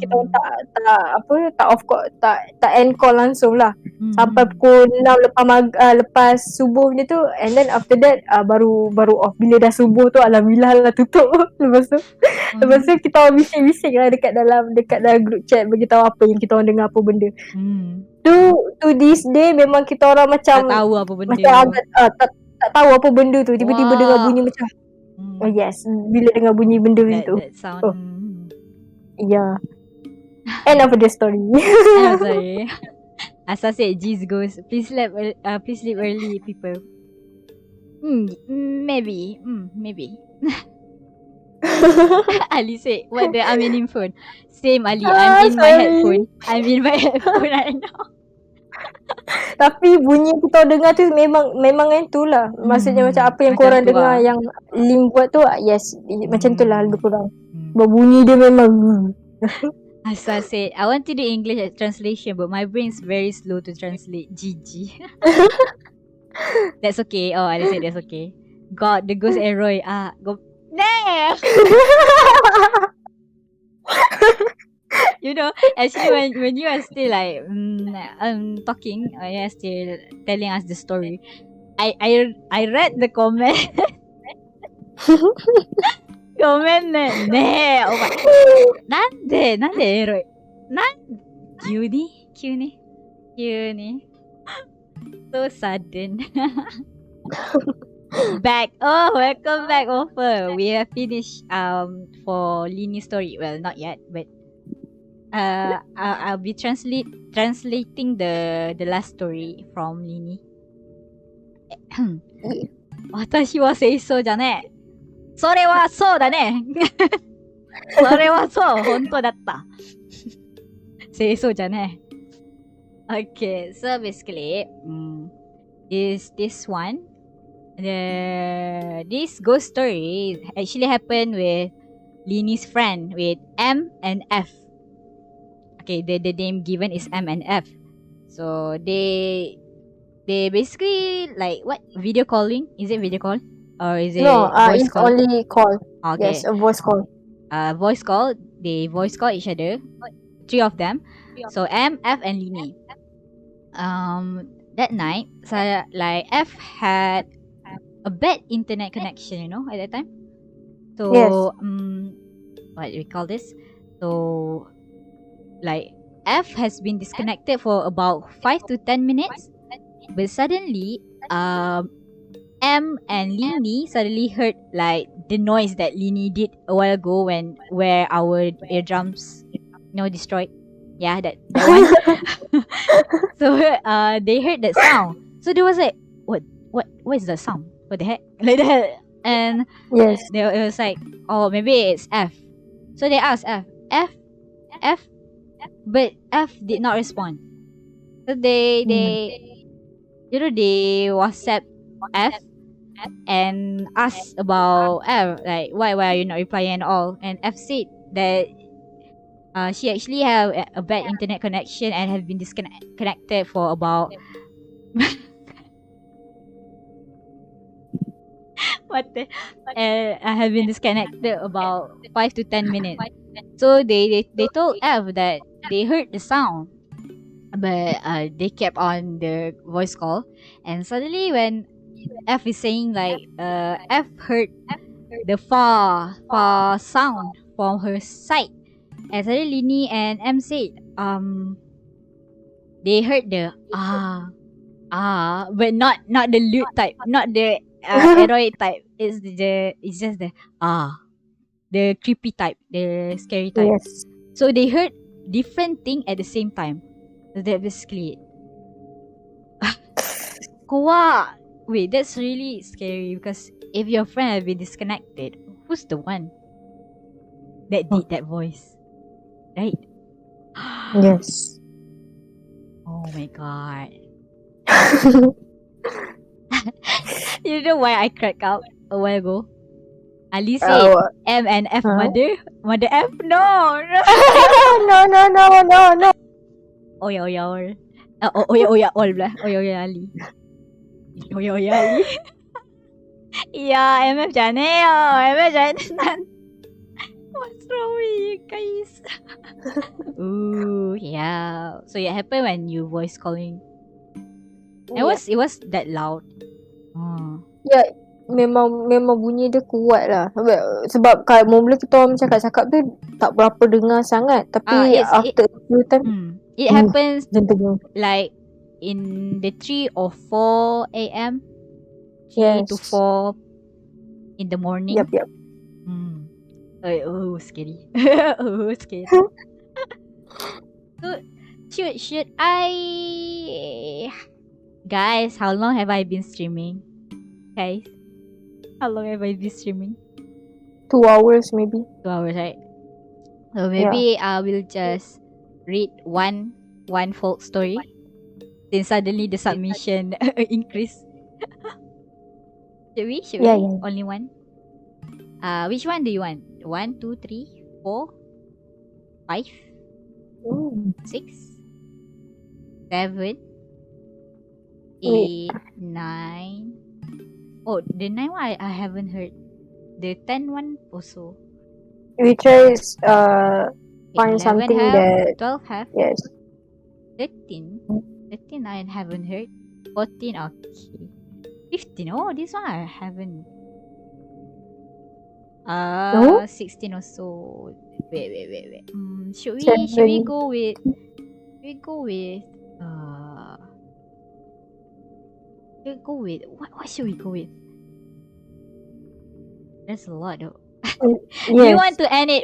tak off call, tak end call langsung lah. Sampai pukul 6 lepas subuh ni tu. And then after that baru off. Bila dah subuh tu, alhamdulillah lah tutup. Lepas tu kita orang bising-bising lah dekat dalam group chat, beritahu apa yang kita orang dengar, apa benda. To this day memang kita orang macam tak tahu apa benda. Macam agak tak tahu apa benda tu. Tiba-tiba dengar bunyi macam yes, bila dengar bunyi benda tu. That sound. Yeah. End of the story. Sorry. As I said, G's goes, please sleep early, people. Maybe. Ali said, what the Amin phone? Same Ali, I'm in my headphone right now. Tapi bunyi yang kita dengar tu memang yang tu lah. Maksudnya macam apa yang korang dengar yang Lim buat tu, yes, macam tu lah lebih kurang. Bunyi dia memang As I said, I want to do English translation, but my brain is very slow to translate GG. That's okay. Oh, I said that's okay. God, the ghost and Roy. Go. Nah! You know, actually, when you are still like talking, or you are still telling us the story, I read the comment. Comment ne. Oh my. Nande Roy. Cutie. So sudden. Back. Oh, welcome back, Offer. We have finished for Lini story. Well, not yet, but I'll be translating the last story from Lini. 私は清掃じゃねえ。それはそうだね。それはそう、本当だった。清掃じゃねえ。Okay, so basically, is this one? This ghost story actually happened with Lini's friend with M and F. Okay, the name given is M and F. So they basically like what, video calling? Is it video call or is it voice it's call? only call. Okay. Yes, a voice call. Voice call. They voice call each other. 3 of them. So M, F, and Lini. That night, so like F had a bad internet connection, you know, at that time. So Yes. What do we call this? So like F has been disconnected for about 5 to 10 minutes, but suddenly M and Lini suddenly heard like the noise that Lini did a while ago where our eardrums, destroyed. Yeah, that one. So they heard that sound. So they was like, what is the sound? What the heck? Like that. And Yes. it was like, oh, maybe it's F. So they asked F, but F did not respond. So they WhatsApp F and asked about F, like why are you not replying and all. And F said that she actually have a bad internet connection and have been disconnected for about I have been disconnected about 5 to 10 minutes. So they told F that they heard the sound, but they kept on the voice call, and suddenly when F is saying like F heard the far sound from her side, and suddenly Lini and M said they heard the but not the lute type, not the heroic type. It's just the the creepy type, the scary type. Yes. So they heard different thing at the same time. So that basically it. Kawa. Wait, that's really scary because if your friend had been disconnected, who's the one that did that voice? Right? Yes. Oh my god. You know why I cracked up a while ago? Ali said M and F mother F. No. No. Oya all. Oya all blah. Oya Ali. Oya Ali. Yeah, MF janeo. MF jan. What's wrong with you guys? Ooh, yeah. So it happened when you voice calling. It was that loud. Ya, memang bunyi dia kuat lah. Sebab mula kita orang cakap tu tak berapa dengar sangat. Tapi after a few time it happens like in the 3 or 4 a.m. 3 to 4 in the morning. Yep. Oh, scary. Scary. So should I, guys, how long have I been streaming? Guys, how long have I been streaming? 2 hours maybe. 2 hours, right? So maybe I will just read one folk story. Then suddenly the submission increase. Should we? Yeah. Only one? Which one do you want? 1, 2, 3, 4, 5? Hmm. 6, 7, Wait. 8, 9. Oh, the 9 one I haven't heard. The 10 one also. We try Okay, find 11 something have, that 12 have, yes. 13. 13 I haven't heard. 14, okay. 15, oh, this one I haven't. No? 16 also. Wait. Should we 7. go with uh what should we go with? There's a lot though. Do you want Yes. to end it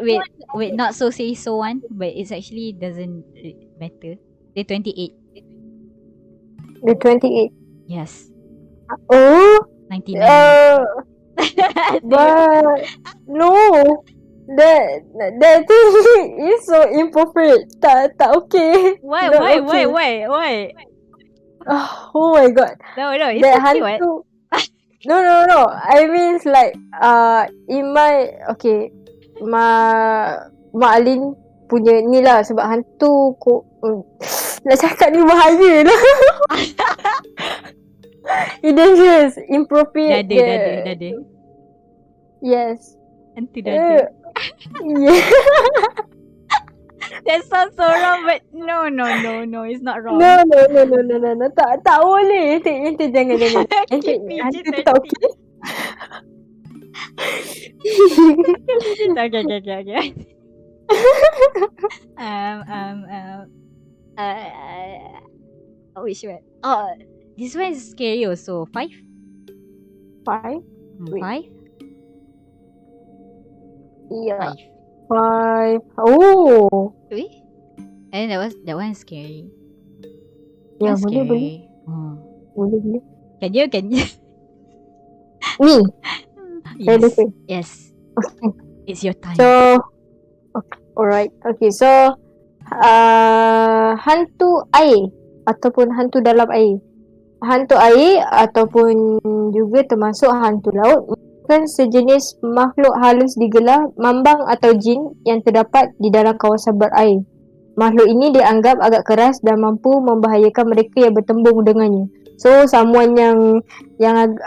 with not so say so one, but it's actually doesn't matter. The 28. The 28. Yes. Oh, 99. but no, that thing is so inappropriate. Tak okay. Why Not why why okay. why why? Oh my god. No, it's That okay what? hantu. No. I mean like in my okay, Mak Alin punya ni lah sebab hantu nak cakap ni bahaya lah. It dangerous, inappropriate. Dada. Yes. Hantu dada. Yeah. That sounds so wrong, but no, it's not wrong. No. Tak boleh. Ente jangan. Ente hantu tu tak okey. Okay. Which one? Oh, this one is scary also. 5? 5? 5? Yeah. 5. Oh. Wait. And that one is scary. Ya, That's boleh. scary. Boleh. Can you? Ni. Yes. Okay. Yes. Okay. It's your time. So, okay. Alright. Okay, so hantu air ataupun hantu dalam air. Hantu air ataupun juga termasuk hantu laut bukan sejenis makhluk halus digelar mambang atau jin yang terdapat di dalam kawasan berair. Makhluk ini dianggap agak keras dan mampu membahayakan mereka yang bertembung dengannya. So someone yang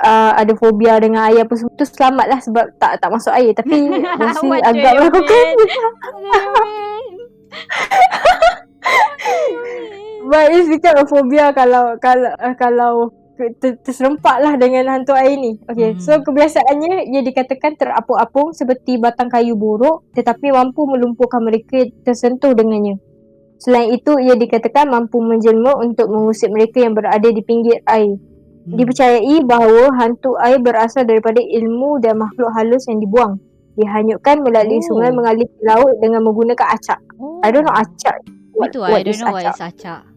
ada fobia dengan air apa semua tu selamatlah sebab tak masuk air, tapi mesti agak melakukan. But it's because of phobia kalau terserempak lah dengan hantu air ni. Okay, so kebiasaannya ia dikatakan terapung-apung seperti batang kayu buruk tetapi mampu melumpuhkan mereka tersentuh dengannya. Selain itu, ia dikatakan mampu menjelma untuk mengusik mereka yang berada di pinggir air. Dipercayai bahawa hantu air berasal daripada ilmu dan makhluk halus yang dibuang. Dihanyutkan melalui sungai mengalir ke laut dengan menggunakan acak. I don't know acak. Me too, I don't know what is acak.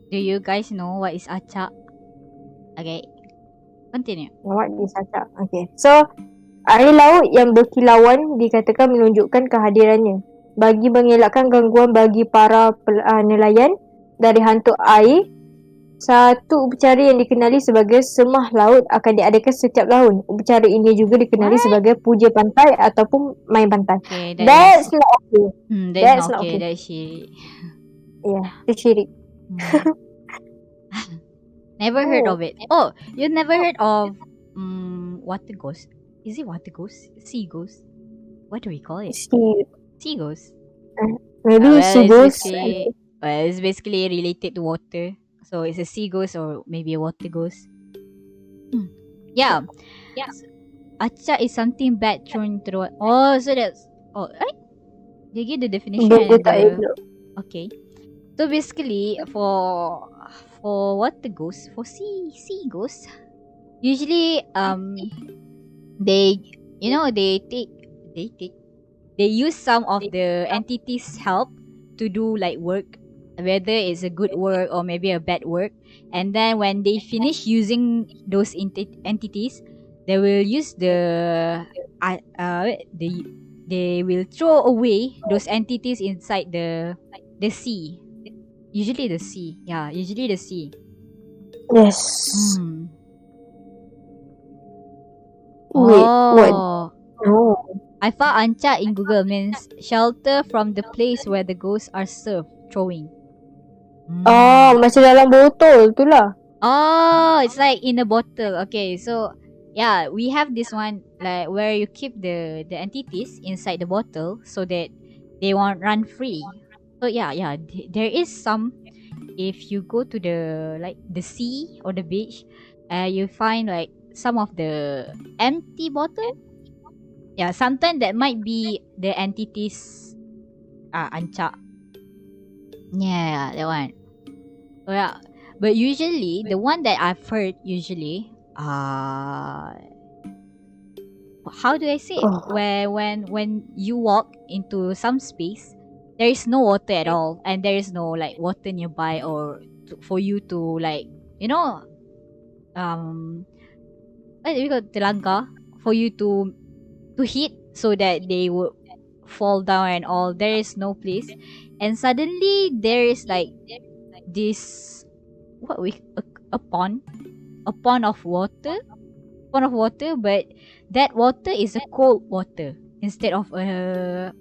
Do you guys know what is acak? Okay, continue. What is acak? Okay, so air laut yang berkilauan dikatakan menunjukkan kehadirannya. Bagi mengelakkan gangguan bagi para nelayan dari hantu air, satu upacara yang dikenali sebagai semah laut akan diadakan setiap tahun. Upacara ini juga dikenali sebagai puja pantai ataupun main pantai. Okay, that's not okay. That's not okay. That's syirik. Yeah, it's syirik. Never heard of it. Oh, you never heard of water ghost? Is it water ghost? Sea ghost? What do we call it? Sea ghost. Maybe sea ghost. It's basically related to water. So it's a sea ghost or maybe a water ghost. Yeah. Acak is something bad thrown into the water. Oh, so that's... Oh, right? They give the definition. Okay. So basically, for water ghosts, for sea ghosts, usually they use some of the entities' help to do like work, whether it's a good work or maybe a bad work. And then when they finish using those entities, they will use they will throw away those entities inside the sea. Usually the sea. Yeah, usually the sea. Yes. Wait, what? No. I found Anca in Google means shelter from the place where the ghosts are served, throwing. Macam dalam botol tu lah. Oh, it's like in a bottle. Okay, so yeah, we have this one like where you keep the entities inside the bottle so that they won't run free. So yeah, there is some. If you go to the sea or the beach, you find like some of the empty bottle. Yeah, sometimes that might be the entities. Anca. Yeah, that one. So yeah, but usually the one that I've heard how do I say it? Where when you walk into some space, there is no water at all, and there is no like water nearby or for you to like what do we call telangga for you to hit so that they would fall down and all. There is no place, and suddenly there is like this a pond of water, but that water is a cold water instead of a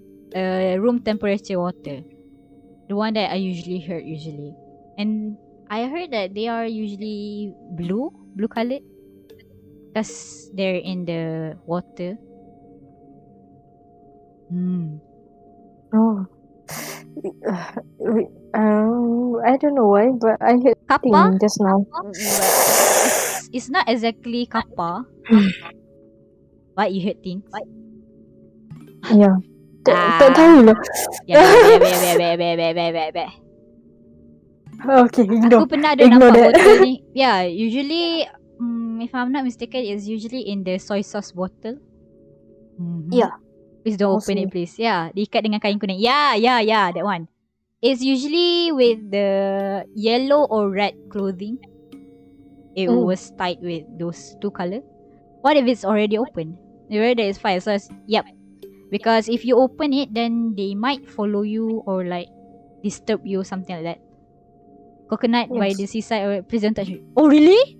room temperature water, the one that I usually heard and I heard that they are usually blue colored because they're in the water. I don't know why, but I heard Kappa just now. It's not exactly kappa. But you heard things. Yeah. Tak tahu lah. Okay, ignore. Aku pernah ada nampak botol ni. Yeah, usually if I'm not mistaken, it's usually in the soy sauce bottle. Yeah. Please don't open it, please. Yeah, diikat dengan kain kuning. Yeah, that one. It's usually with the yellow or red clothing. It was tied with those two color. What if it's already open? Whether it's fine. So yep. Because if you open it, then they might follow you or like disturb you, something like that. Coconut by the seaside, or please don't touch it. Oh really?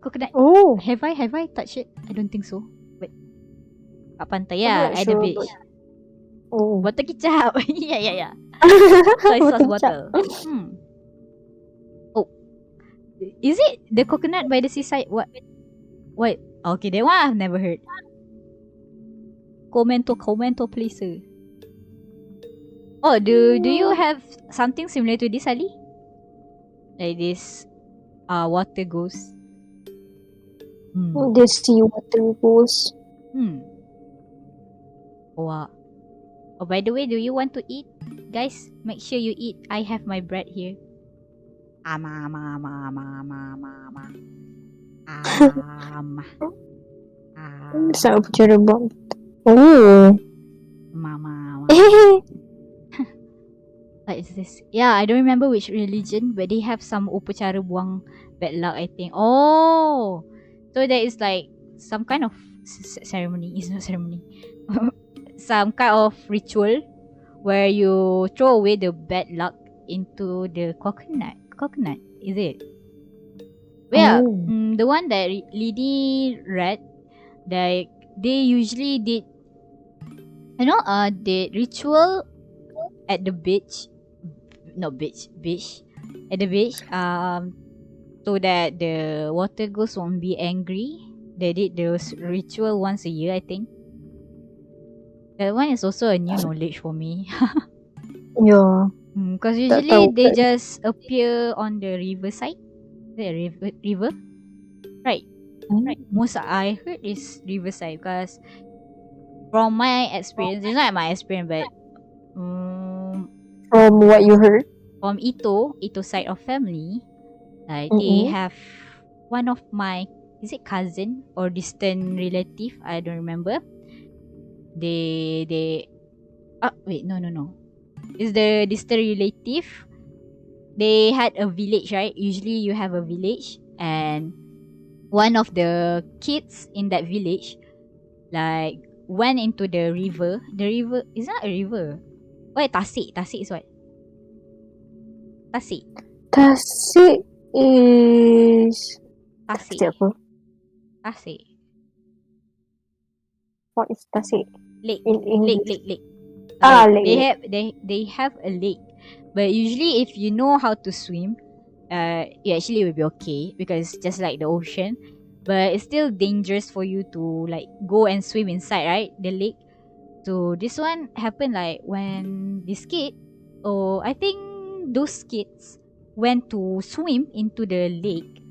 Coconut. Oh. Have I touched it? I don't think so. But kat pantai, yeah, at the beach. Oh. Botol kicap. yeah. Soy sauce bottle. Oh. Is it the coconut by the seaside? What? Okay, that one I've never heard. Commento please. Oh, do you have something similar to this, Ali? Like this water ghost? The sea water ghost. Wow. Oh, by the way, do you want to eat? Guys, make sure you eat. I have my bread here. Sangat percaya bang. Oh. Mama. What is this? Yeah, I don't remember which religion, but they have some upacara buang bad luck, I think. Oh, so there is like some kind of ceremony. It's not ceremony. Some kind of ritual where you throw away the bad luck into the coconut. Is it? Well, the one that Lady read, like they usually did, the ritual at the beach, at the beach, so that the water ghost won't be angry. They did those ritual once a year, I think. That one is also a new knowledge for me. Yeah. Because usually they just appear on the riverside. The river? Right. Most I heard is riverside because from my experience, it's not my experience, but from what you heard, from Ito side of family, like they have one of my, is it cousin or distant relative? I don't remember. They wait, no. It's the distant relative. They had a village, right? Usually you have a village, and one of the kids in that village like went into the river. The river is not a river. Wait, Tasik is what? Tasik is Tasik. What is tasik? Lake. In English. Lake. Lake. They have a lake, but usually if you know how to swim, you actually will be okay because it's just like the ocean. But it's still dangerous for you to like go and swim inside, right? The lake. So this one happened like when this kid, I think those kids went to swim into the lake.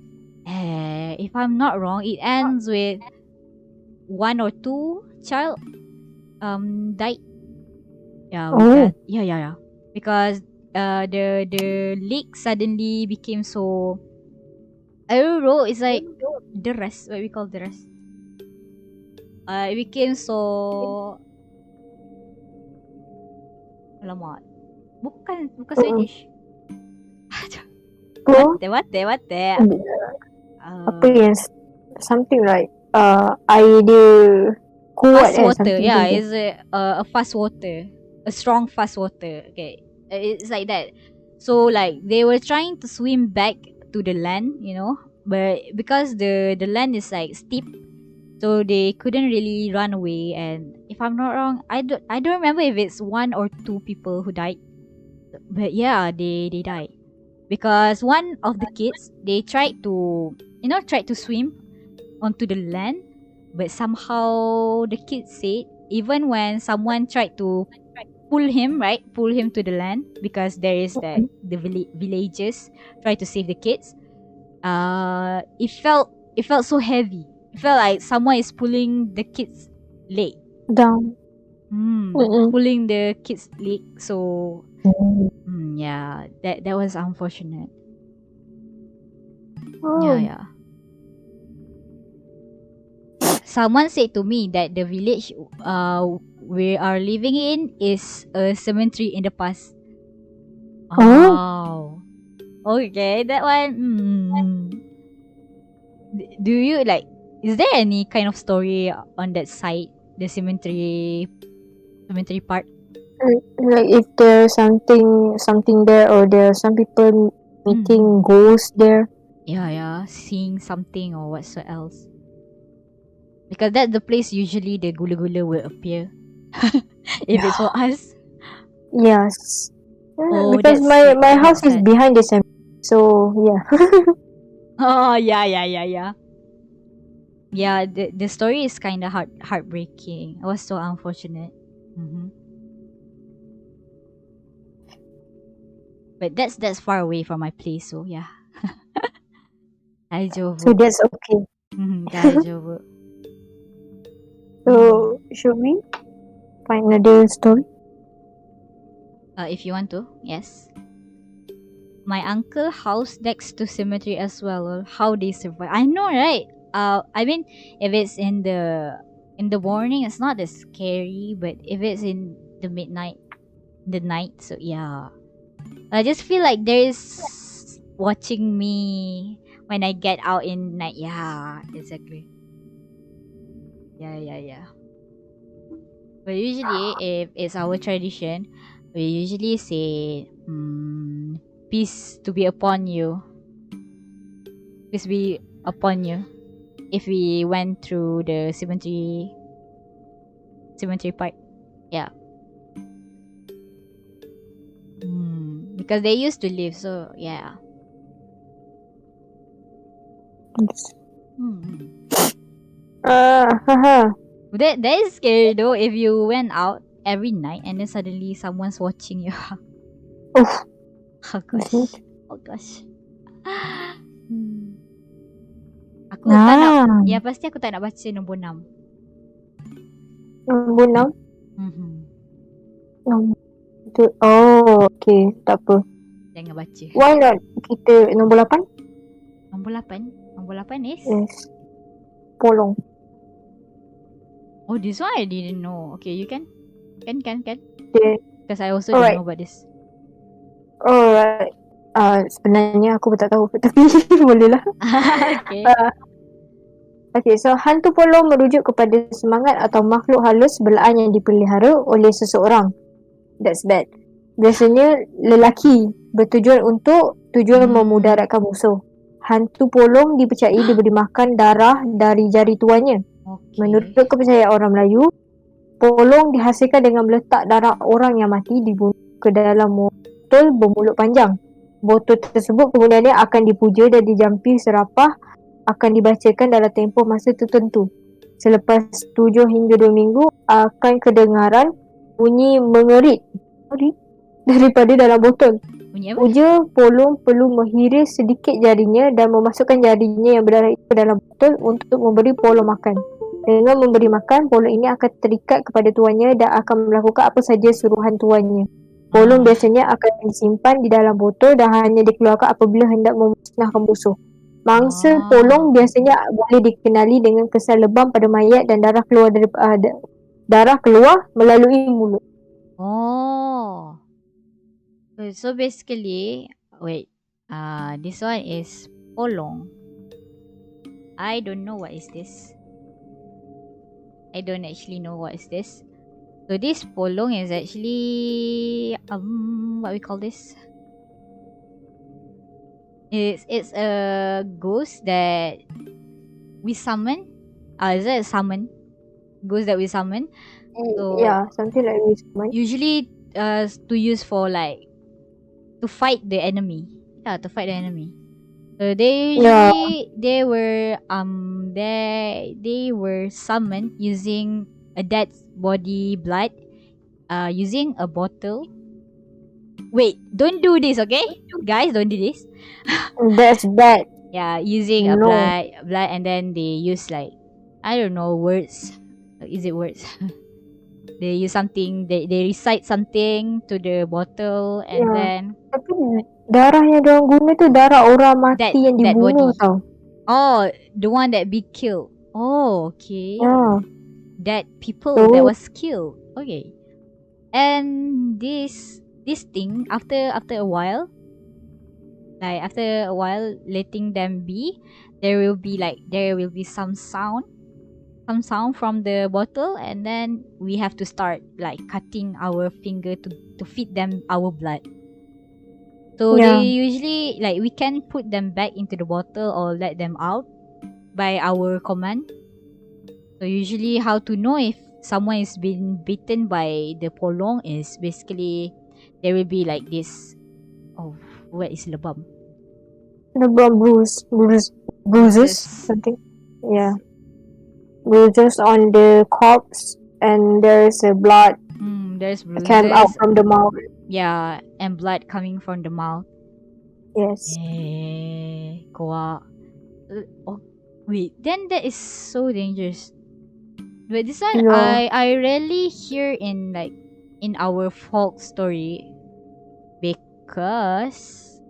If I'm not wrong, it ends with one or two child died. Yeah, with that. Yeah. Because the lake suddenly became so, I don't know, it's like the rest, what we call the rest. It became so, alamak. Bukan Swedish. What? Apa yang something like idea kuat Fast water. something Yeah, like it's a fast water. A strong fast water. Okay. It's like that. So like they were trying to swim back to the land, but because the land is like steep, so they couldn't really run away. And if I'm not wrong, I don't remember if it's one or two people who died. But yeah, they died. Because one of the kids, they tried to swim onto the land, but somehow the kids said even when someone tried to pull him to the land, because there is that the villagers try to save the kids. It felt so heavy. It felt like someone is pulling the kids leg down. Pulling the kids leg. So yeah, that was unfortunate. Yeah. Someone said to me that the village we are living in is a cemetery in the past. Oh. Okay, that one. Do you like? Is there any kind of story on that side, the cemetery part? Like if there's something there, or there are some people meeting ghosts there. Yeah, seeing something or what else. Because that's the place usually the gula-gula will appear. If it's for us. Yes. Because my house is behind the cemetery. So yeah. Oh yeah. Yeah, the story is kind of heartbreaking. It was so unfortunate. But that's far away from my place, so yeah. So that's okay. So should we find another story? If you want to, yes. My uncle house next to cemetery as well. How they survive? I know, right? I mean, if it's in the morning, it's not as scary. But if it's in the night, so yeah. I just feel like there is watching me when I get out in night. Yeah, exactly. Yeah. But usually, if it's our tradition, we usually say, peace to be upon you. Peace be upon you. If we went through the cemetery part. Yeah. Because they used to live, so yeah. That is scary though, if you went out every night and then suddenly someone's watching you. Oh gosh. Aku tak nak. Ya, pasti aku tak nak baca nombor 6. Nombor 6? Oh, okay. Tak apa. Jangan baca. Why not kita nombor 8? Nombor 8 is? Yes. Polong. Oh, this one I didn't know. Okay, you can? Can? Okay. Because I also don't know about this. Alright. Sebenarnya aku pun tak tahu, tapi boleh lah. Okay. Okay, so hantu polong merujuk kepada semangat atau makhluk halus belaan yang dipelihara oleh seseorang. That's bad. Biasanya lelaki, bertujuan untuk memudaratkan musuh. Hantu polong dipercayai diberi makan darah dari jari tuannya. Okay. Menurut kepercayaan orang Melayu, polong dihasilkan dengan meletak darah orang yang mati dibunuh ke dalam botol bermulut panjang. Botol tersebut kemudiannya akan dipuja dan dijampi serapah akan dibacakan dalam tempoh masa tertentu. Selepas 7 hingga 2 minggu akan kedengaran bunyi mengerit daripada dalam botol. Bunyi apa? Puja polong perlu menghiris sedikit jarinya dan memasukkan jarinya yang berdarah itu ke dalam botol untuk memberi polong makan. Dengan memberi makan, polong ini akan terikat kepada tuannya dan akan melakukan apa saja suruhan tuannya. Polong biasanya akan disimpan di dalam botol dan hanya dikeluarkan apabila hendak memusnahkan musuh. Mangsa polong biasanya boleh dikenali dengan kesan lebam pada mayat dan darah keluar melalui mulut. Oh. So basically, wait. This one is polong. I don't know what is this. I don't actually know what is this. So this polong is actually what we call this? It's a ghost that we summon. Is that a summon? Ghost that we summon. So Yeah, something like this. usually to use for like to fight the enemy. Yeah, to fight the enemy. So they usually they were summoned using a dead body blood, using a bottle. Wait, don't do this, okay? Guys, don't do this. That's bad. Yeah, using a blood, and then they use like, I don't know, words. Is it words? They use something. They recite something to the bottle, and then. Tapi darah yang diorang guna tu darah orang mati yang dibunuh tau. Oh, the one that be killed. Oh, okay. Yeah. That people that was killed. Okay. And this thing after a while, like after a while letting them be, there will be some sound from the bottle, and then we have to start like cutting our finger to feed them our blood. So they usually, like, we can put them back into the bottle or let them out by our command. So usually how to know if someone is being bitten by the polong is basically there will be like this. Oh, what is lebam? Lebam bruises, something. Yeah. Bruises on the corpse, and there's a blood. There's bruises. Came out from the mouth. Yeah, and blood coming from the mouth. Yes. Oh, wait, then that is so dangerous. But this one, I rarely hear in our folk story, because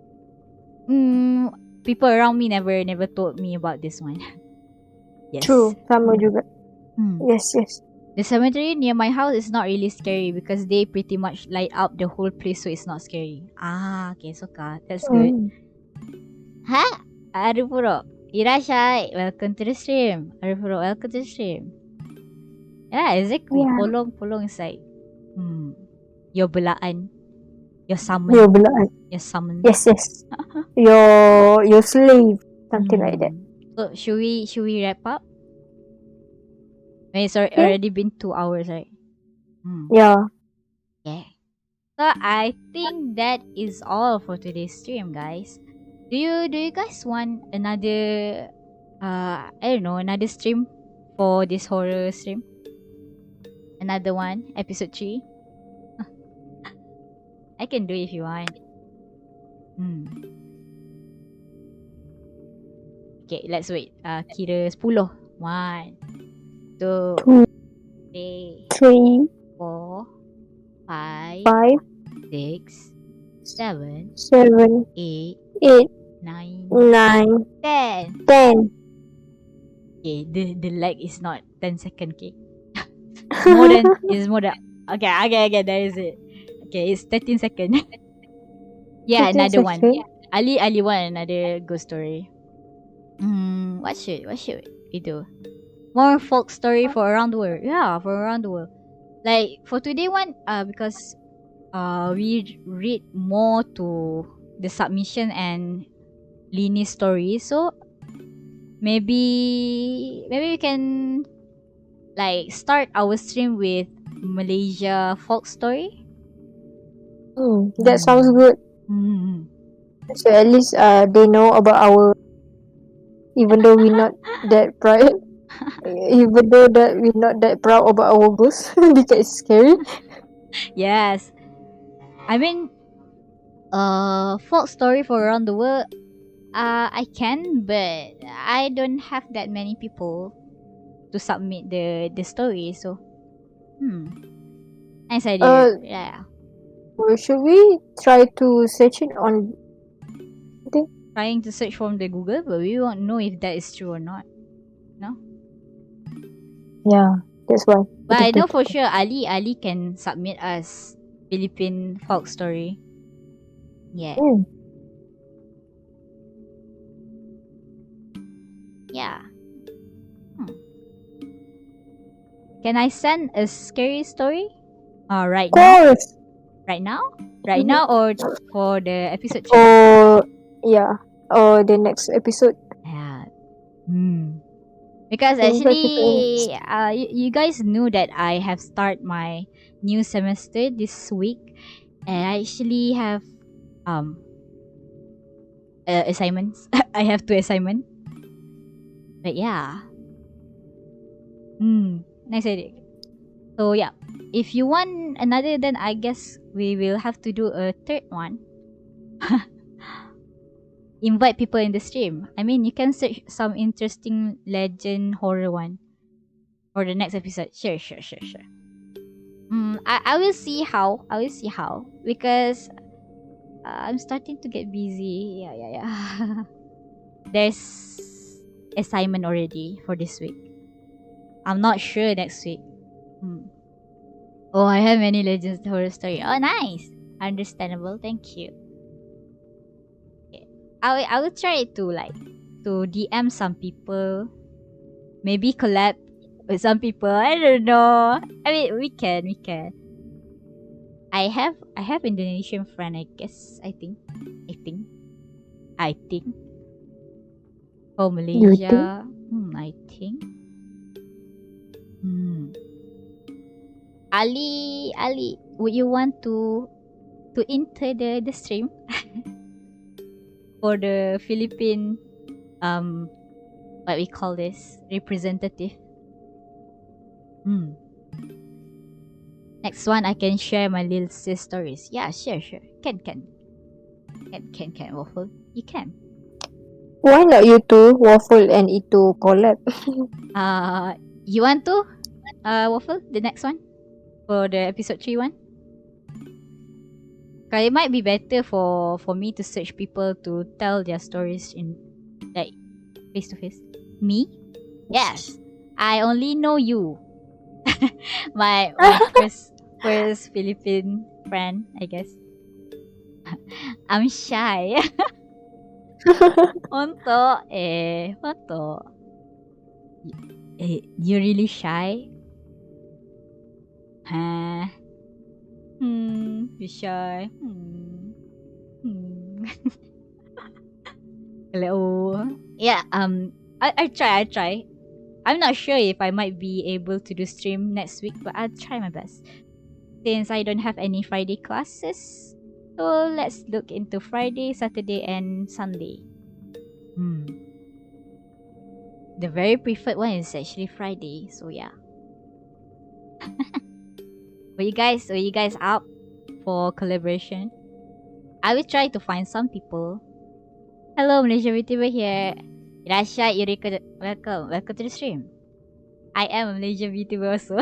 people around me never told me about this one. Yes. True, sama juga. Yes. The cemetery near my house is not really scary because they pretty much light up the whole place, so it's not scary. Okay, so that's good. Arifuro, irashai. Welcome to the stream. Arifuro, welcome to the stream. Yeah, exactly. Yeah. Polong is like, your belaan, your summon. Your belaan. Your summon. Yes. your slave, something like that. So should we wrap up? It's already been 2 hours, right? Yeah. So I think that is all for today's stream, guys. Do you guys want another another stream for this horror stream? Another one, episode 3? I can do it if you want. Okay, let's wait. Kira 10. 1, 2, 3, 4, 5, 6, 7, 8, 9, 10. Okay, the lag is not 10 seconds, okay? more than. Okay, that is it. Okay, it's 13 seconds. Yeah, another one. Ali want another ghost story. What should we do? More folk story for around the world. Yeah, for around the world. Like for today one, because we read more to the submission and Lini's story, so maybe we can like start our stream with Malaysia folk story. That sounds good. Mm. So at least they know about our, even though we're not that proud, even though that we're not that proud about our ghost because it's scary. Yes, I mean, folk story for around the world. I can, but I don't have that many people to submit the story. So, nice idea. Uh, Yeah, or should we try to search it on? trying to search from the Google, but we won't know if that is true or not. No, Yeah, that's why. but I know for sure Ali can submit us Philippine folk story. Yeah. Yeah. Can I send a scary story? Right Of now? course. Right now? Right now or for the episode 3? Or yeah, or the next episode. Yeah. Because Invite actually, you guys knew that I have started my new semester this week, and I actually have assignments. I have 2 assignments. But yeah. Nice idea. So yeah, if you want another, then I guess we will have to do a third one. Invite people in the stream. I mean, you can search some interesting legend horror one for the next episode. Sure. I will see how. Because I'm starting to get busy. Yeah. There's assignment already for this week. I'm not sure next week. Oh, I have many legends horror story. Oh, nice. Understandable. Thank you. I will try to DM some people. Maybe collab with some people. I don't know. I mean, we can. I have Indonesian friend. I guess. I think. For Malaysia. I think. Ali, would you want to enter the stream for the Philippine what we call this representative? Next one, I can share my little sis stories. Yeah, sure. Can Waffle. You can. Why not you two, Waffle and Itu collab? You want to Waffle the next one for the episode 3 one? Cause it might be better for me to search people to tell their stories in like face to face. Me? Yes. I only know you. my first Philippine friend, I guess. I'm shy. Onto, what? You're really shy? Huh? You're shy. Hello. Yeah, I try. I'm not sure if I might be able to do stream next week, but I'll try my best. Since I don't have any Friday classes, so let's look into Friday, Saturday, and Sunday. The very preferred one is actually Friday, so yeah. Were you guys up for collaboration? I will try to find some people. Hello, Malaysia VTuber here. Irashai Yuriko, welcome to the stream. I am a Malaysian VTuber also.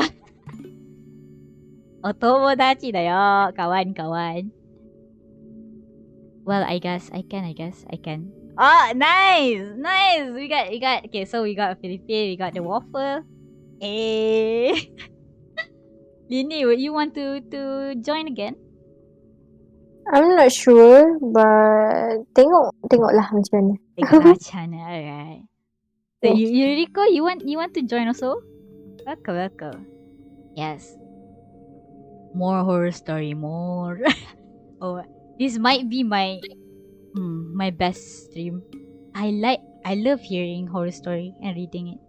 Otomodachi da yo, kawan. Well, I guess I can. Oh, nice. We got. Okay, so we got a Philippine, we got the waffle. Hey, Lini, would you want to join again? I'm not sure, but tengoklah macam mana. Alright. So Yuriko, you want to join also? Welcome. Yes. More horror story, more. Oh, this might be my best stream. I love hearing horror story and reading it.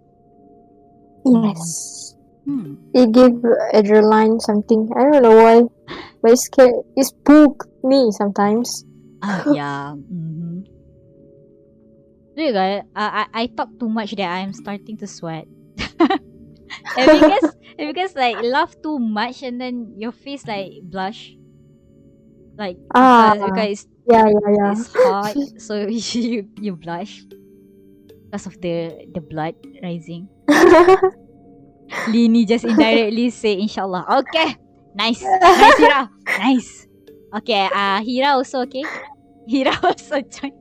Yes. It gave adrenaline something. I don't know why. But it's scary. It spooked me sometimes. Yeah. Look, I talk too much that I'm starting to sweat. and because like laugh too much and then your face like blush. Like because Yeah. it's hot, so you blush because of the blood rising. Lini just indirectly say inshallah. Okay. Nice, Hira. Nice. Okay, Hira also okay. Hira also join.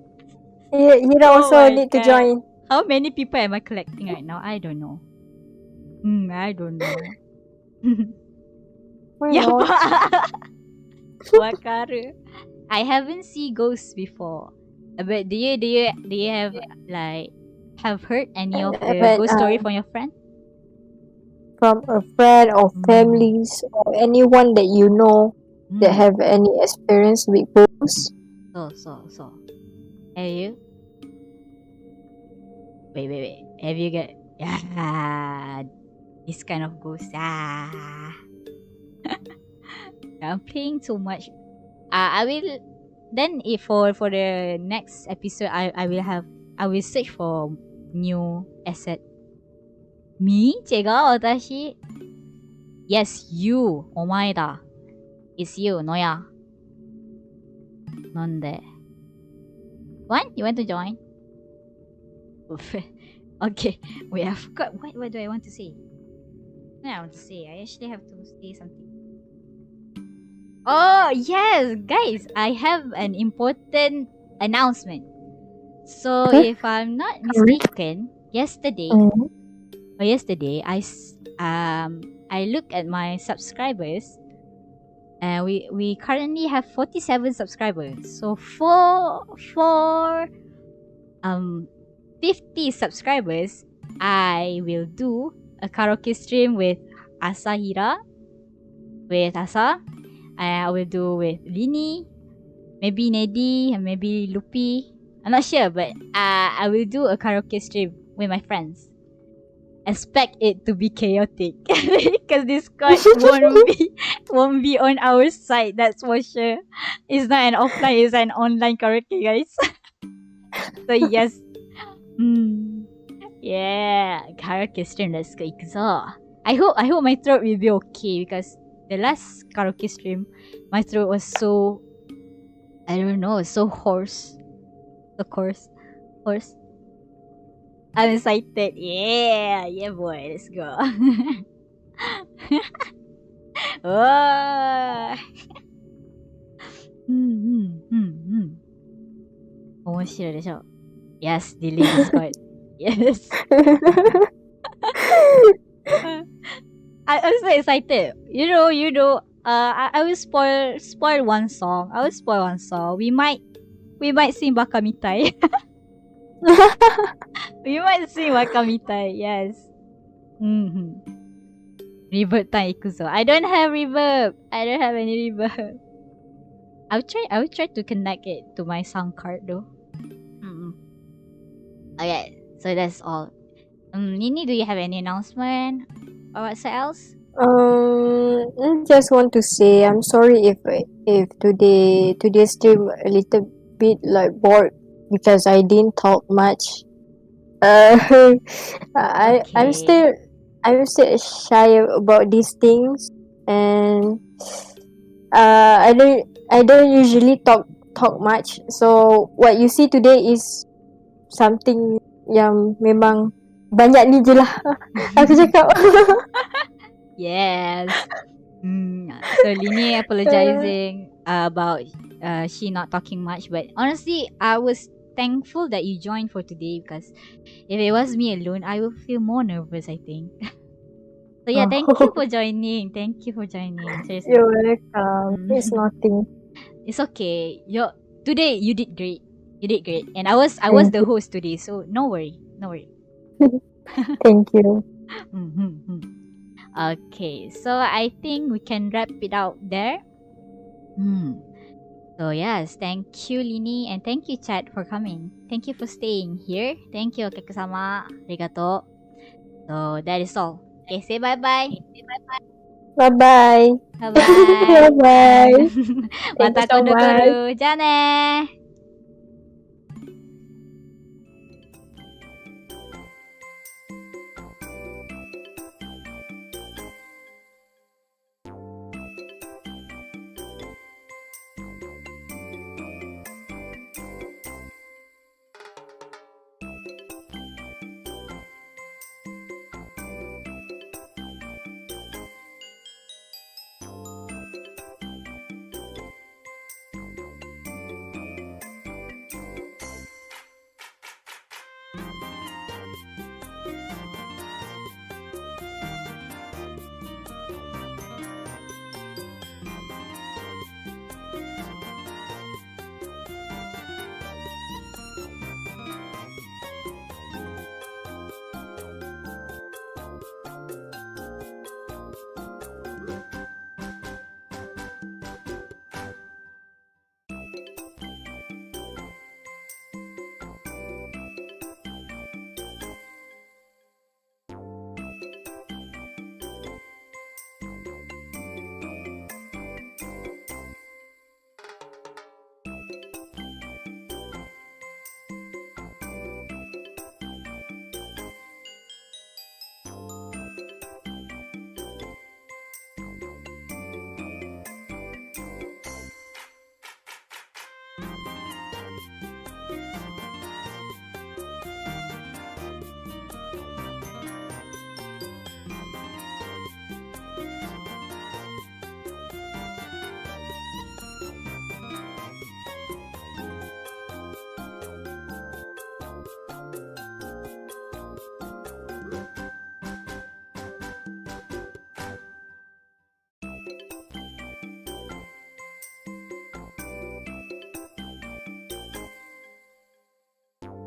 Hira Oh also my need to God. join. How many people am I collecting right now? I don't know. I don't know. Why Yeah, not? Wakaru. I haven't seen ghosts before. But do you have like have heard any of the But ghost story from your friend? from a friend or families or anyone that you know that have any experience with ghosts? So. Have you? Wait. Have you got this kind of ghost? I'm playing too much. I will then if for the next episode I will search for new asset. Me? 제가私? Yes, you. お前だ. It's you, 너야. 뭔데? What? You want to join? Okay. Wait, I forgot. What do I want to say? What I want to say? I actually have to say something. Oh, yes, guys. I have an important announcement. So, if I'm not mistaken, yesterday, I looked at my subscribers, and we currently have 47 subscribers. So for 50 subscribers, I will do a karaoke stream with Asahira, with Asa. I will do with Lini, maybe Nedi, and maybe Lupi. I'm not sure, but I will do a karaoke stream with my friends. Expect it to be chaotic because Discord won't be on our side. That's for sure. It's not an offline; it's an online karaoke, guys. So yes, yeah, karaoke stream. Let's go. I hope my throat will be okay because the last karaoke stream, my throat was so, I don't know, so hoarse. Of course, hoarse. I'm excited. Yeah, boy. Let's go. Oh. 面白いでしょ? Yes, delete Discord. Yes. I'm so excited. You know. I will spoil one song. We might sing Baka Mitai. We might sing Baka Mitai. Yes. Reverb time ikuzo. I don't have reverb. I don't have any reverb. I will try to connect it to my sound card though. Okay, so that's all. Nini, do you have any announcement or what else? I just want to say I'm sorry if today's stream a little bit like bored because I didn't talk much. I'm still shy about these things, and I don't usually talk much. So what you see today is something yang memang banyak ni je lah aku cakap. Yes. So Lini apologizing about she not talking much, but honestly I was thankful that you joined for today because if it was me alone I would feel more nervous, I think. So yeah, thank you for joining. Seriously. You're welcome. It's nothing. It's okay. Today you did great. And I was the host today, so no worry. Thank you. Okay, so I think we can wrap it out there. So yes, thank you Lini and thank you chat for coming. Thank you for staying here. Thank you kakak-sama. Arigato. So that is all. Okay, say bye-bye. Bye-bye. Bye-bye. Bye-bye. Thank you Mata so much. kodo-kodo. じゃあねー。